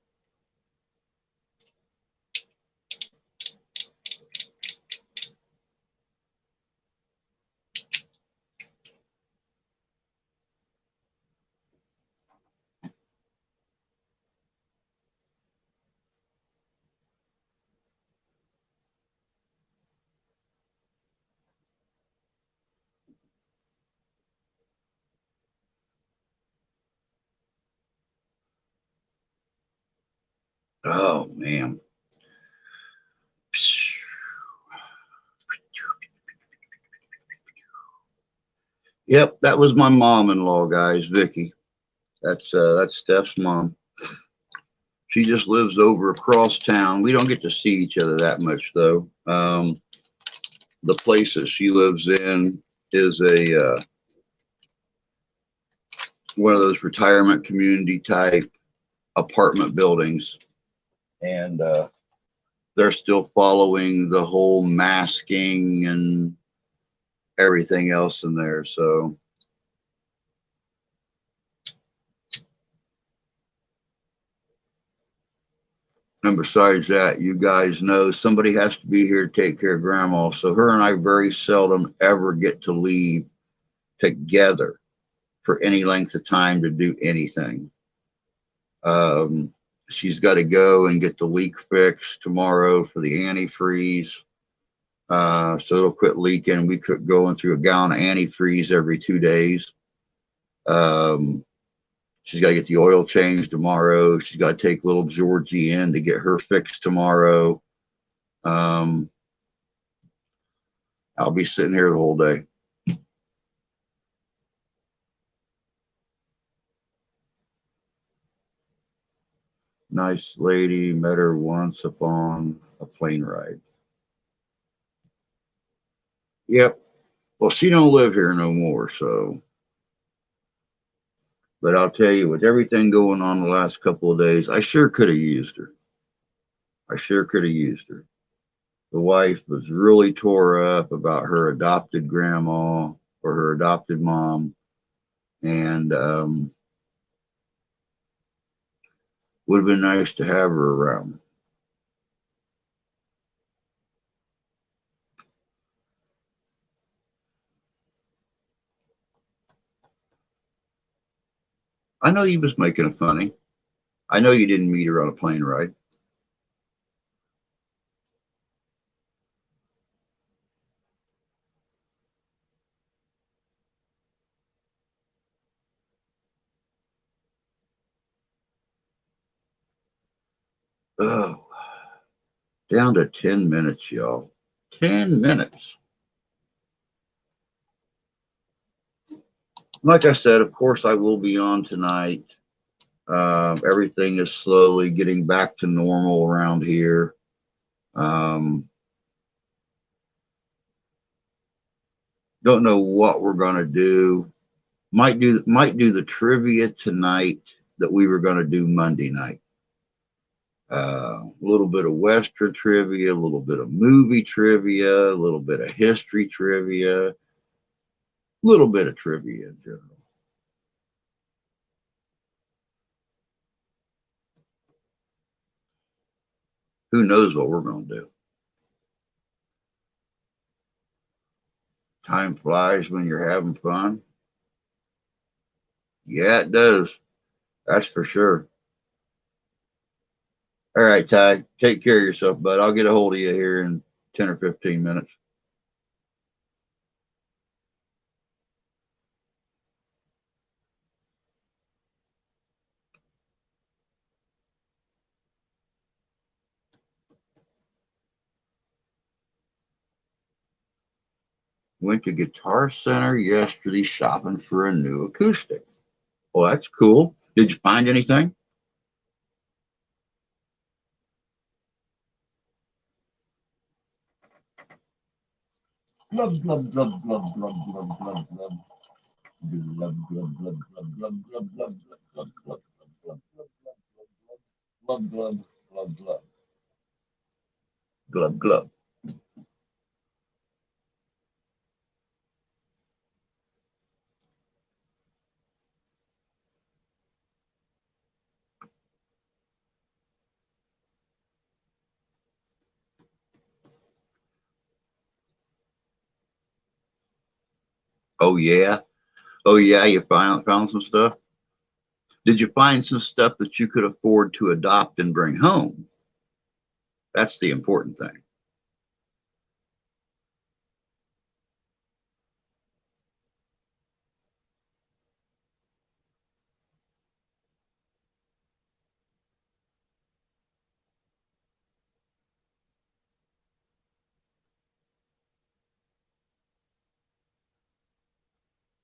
Oh man. Yep, that was my mom-in-law, guys, Vicky. That's Steph's mom. She just lives over across town. We don't get to see each other that much though. The place that she lives in is a one of those retirement community type apartment buildings, and they're still following the whole masking and everything else in there. So, and besides that, you guys know somebody has to be here to take care of Grandma. So her and I very seldom ever get to leave together for any length of time to do anything. She's got to go and get the leak fixed tomorrow for the antifreeze. So it'll quit leaking. We could going through a gallon of antifreeze every 2 days. She's got to get the oil changed tomorrow. She's got to take little Georgie in to get her fixed tomorrow. I'll be sitting here the whole day. Nice lady, met her once upon a plane ride. Yep. Well, she don't live here no more, so. But I'll tell you, with everything going on the last couple of days, I sure could have used her. I sure could have used her. The wife was really tore up about her adopted grandma or her adopted mom, and would have been nice to have her around. I know you was making it funny. I know you didn't meet her on a plane ride. Oh, down to 10 minutes, y'all. 10 minutes. Like I said, of course, I will be on tonight. Everything is slowly getting back to normal around here. Don't know what we're gonna do. Might do the trivia tonight that we were gonna do Monday night. A little bit of Western trivia, a little bit of movie trivia, a little bit of history trivia, a little bit of trivia in general. Who knows what we're gonna do? Time flies when you're having fun. Yeah, it does. That's for sure. All right, Ty, take care of yourself, bud. I'll get a hold of you here in 10 or 15 minutes. Went to Guitar Center yesterday shopping for a new acoustic. Well, that's cool. Did you find anything? Glub, glub, glub, glub, glub, glub, glub, glub. Glub, glub, glub, glub, glub, glub, glub, glub, glub, glub, glub, glub, glub, glub, glub, glub. Glub, glub. Oh yeah. Oh yeah, you found some stuff. Did you find some stuff that you could afford to adopt and bring home? That's the important thing.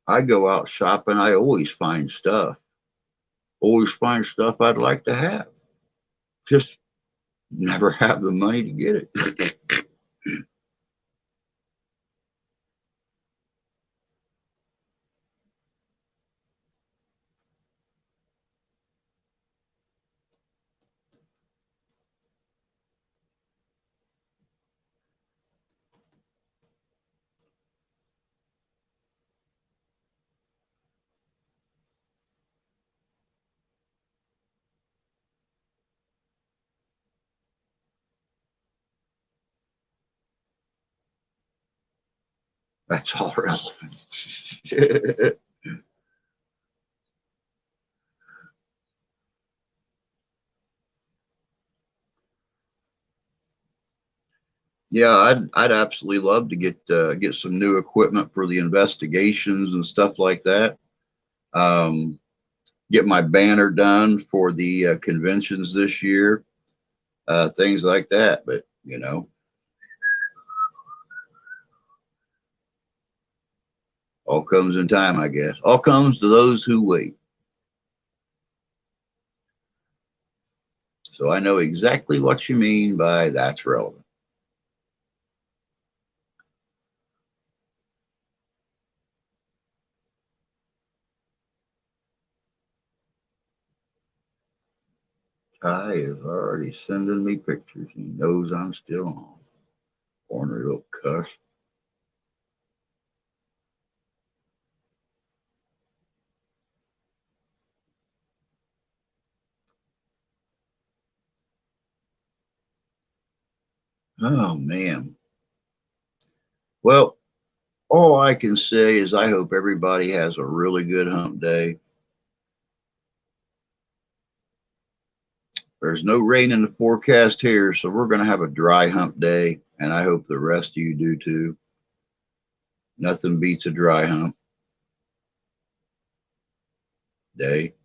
I go out shopping, I always find stuff. Always find stuff I'd like to have. Just never have the money to get it. That's all relevant. Yeah, I'd absolutely love to get some new equipment for the investigations and stuff like that. Um, get my banner done for the conventions this year, things like that. But all comes in time, I guess. All comes to those who wait. So I know exactly what you mean by that's relevant. Ty is already sending me pictures. He knows I'm still on. Ornery little cuss. Oh man. Well, all I can say is I hope everybody has a really good hump day. There's no rain in the forecast here, so we're going to have a dry hump day, and I hope the rest of you do too. Nothing beats a dry hump day.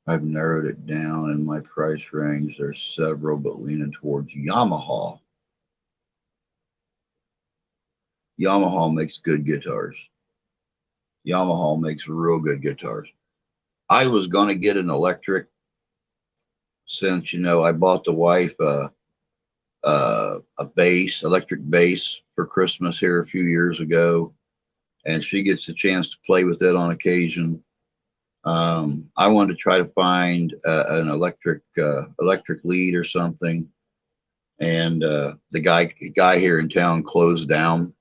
I've narrowed it down in my price range. There's several, but leaning towards Yamaha. Yamaha makes good guitars. Yamaha makes real good guitars. I was going to get an electric since, I bought the wife a bass, electric bass for Christmas here a few years ago, and she gets a chance to play with it on occasion. I wanted to try to find an electric lead or something, and the guy here in town closed down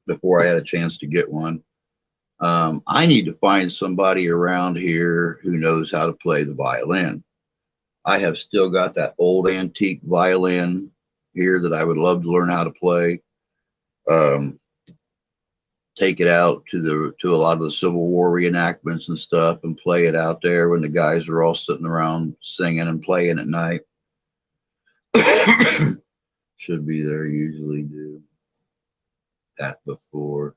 before I had a chance to get one. I need to find somebody around here who knows how to play the violin. I have still got that old antique violin here that I would love to learn how to play. Um, take it out to a lot of the Civil War reenactments and stuff and play it out there when the guys are all sitting around singing and playing at night. Should be there, usually do that before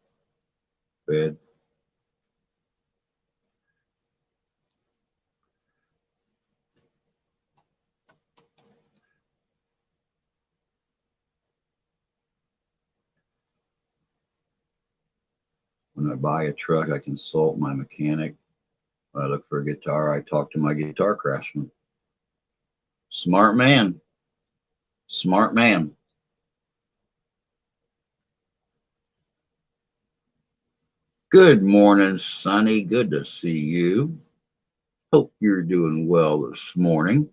bed. When I buy a truck, I consult my mechanic. When I look for a guitar, I talk to my guitar craftsman. Smart man. Smart man. Good morning, Sonny. Good to see you. Hope you're doing well this morning.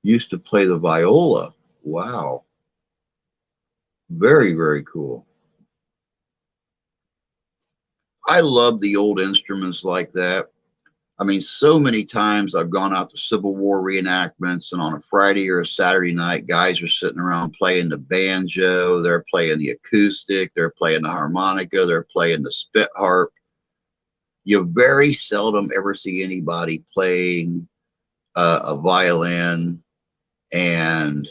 Used to play the viola. Wow. Very, very cool. I love the old instruments like that. I mean, so many times I've gone out to Civil War reenactments, and on a Friday or a Saturday night, guys are sitting around playing the banjo, they're playing the acoustic, they're playing the harmonica, they're playing the spit harp. You very seldom ever see anybody playing a violin, and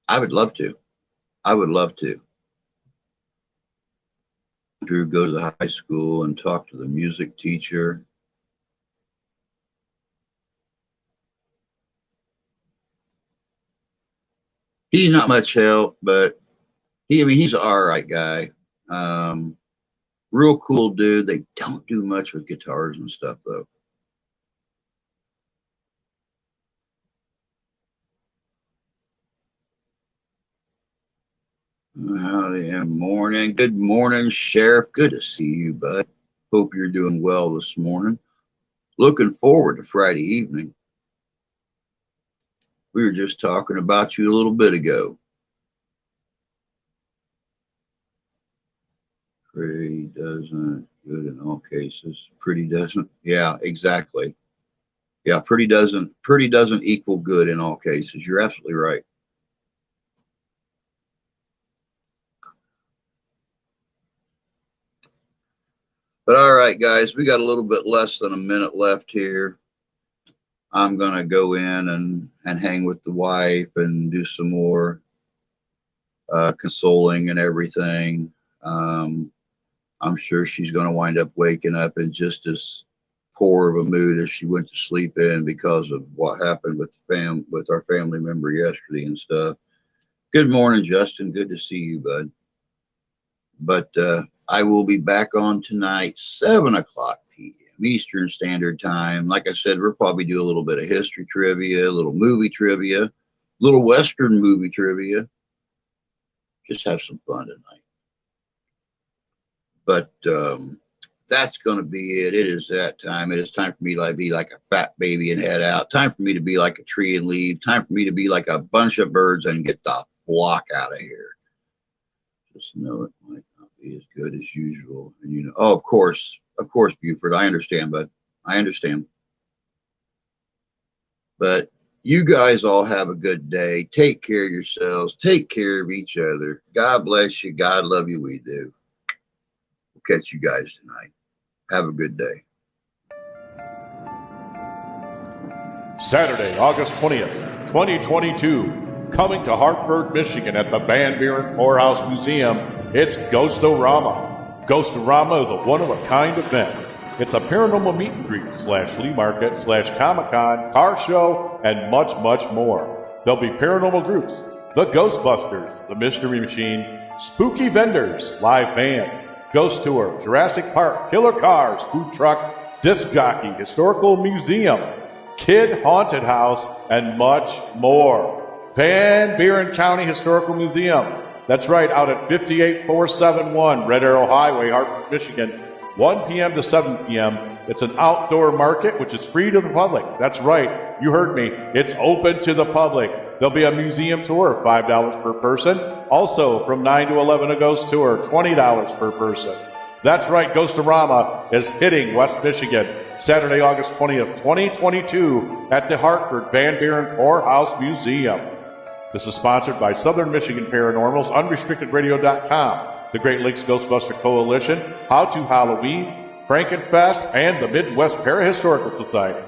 I would love to. I would love to. Drew, go to the high school and talk to the music teacher. He's not much help, but he's an all right guy. Real cool dude. They don't do much with guitars and stuff though. Howdy, morning. Good morning, Sheriff. Good to see you, bud. Hope you're doing well this morning. Looking forward to Friday evening. We were just talking about you a little bit ago. Pretty doesn't, good in all cases. Pretty doesn't, yeah, exactly. Yeah, pretty doesn't equal good in all cases. You're absolutely right. But all right, guys, we got a little bit less than a minute left here. I'm going to go in and hang with the wife and do some more consoling and everything. I'm sure she's going to wind up waking up in just as poor of a mood as she went to sleep in because of what happened with our family member yesterday and stuff. Good morning, Justin. Good to see you, bud. But I will be back on tonight, 7 o'clock p.m. Eastern Standard Time. Like I said, we'll probably do a little bit of history trivia, a little movie trivia, a little Western movie trivia. Just have some fun tonight. But that's going to be it. It is that time. It is time for me to be like a fat baby and head out. Time for me to be like a tree and leave. Time for me to be like a bunch of birds and get the flock out of here. Just know it might not be as good as usual. And you know, oh, of course, Buford, I understand, bud. I understand. But you guys all have a good day. Take care of yourselves. Take care of each other. God bless you. God love you. We do. We'll catch you guys tonight. Have a good day. Saturday, August 20th, 2022. Coming to Hartford, Michigan at the Van Buren Poorhouse Museum, it's Ghost-O-Rama. Ghost-O-Rama is a one-of-a-kind event. It's a paranormal meet and greet / flea market / Comic-Con, car show, and much, much more. There'll be paranormal groups, the Ghostbusters, the Mystery Machine, spooky vendors, live band, ghost tour, Jurassic Park, killer cars, food truck, disc jockey, historical museum, kid haunted house, and much more. Van Buren County Historical Museum. That's right, out at 58471 Red Arrow Highway, Hartford, Michigan, 1 p.m. to 7 p.m. It's an outdoor market, which is free to the public. That's right, you heard me. It's open to the public. There'll be a museum tour, $5 per person. Also, from 9 to 11, a ghost tour, $20 per person. That's right, Ghost-O-Rama is hitting West Michigan, Saturday, August 20th, 2022, at the Hartford Van Buren Poorhouse Museum. This is sponsored by Southern Michigan Paranormal's UnrestrictedRadio.com, the Great Lakes Ghostbuster Coalition, How to Halloween, Frankenfest, and the Midwest Parahistorical Society.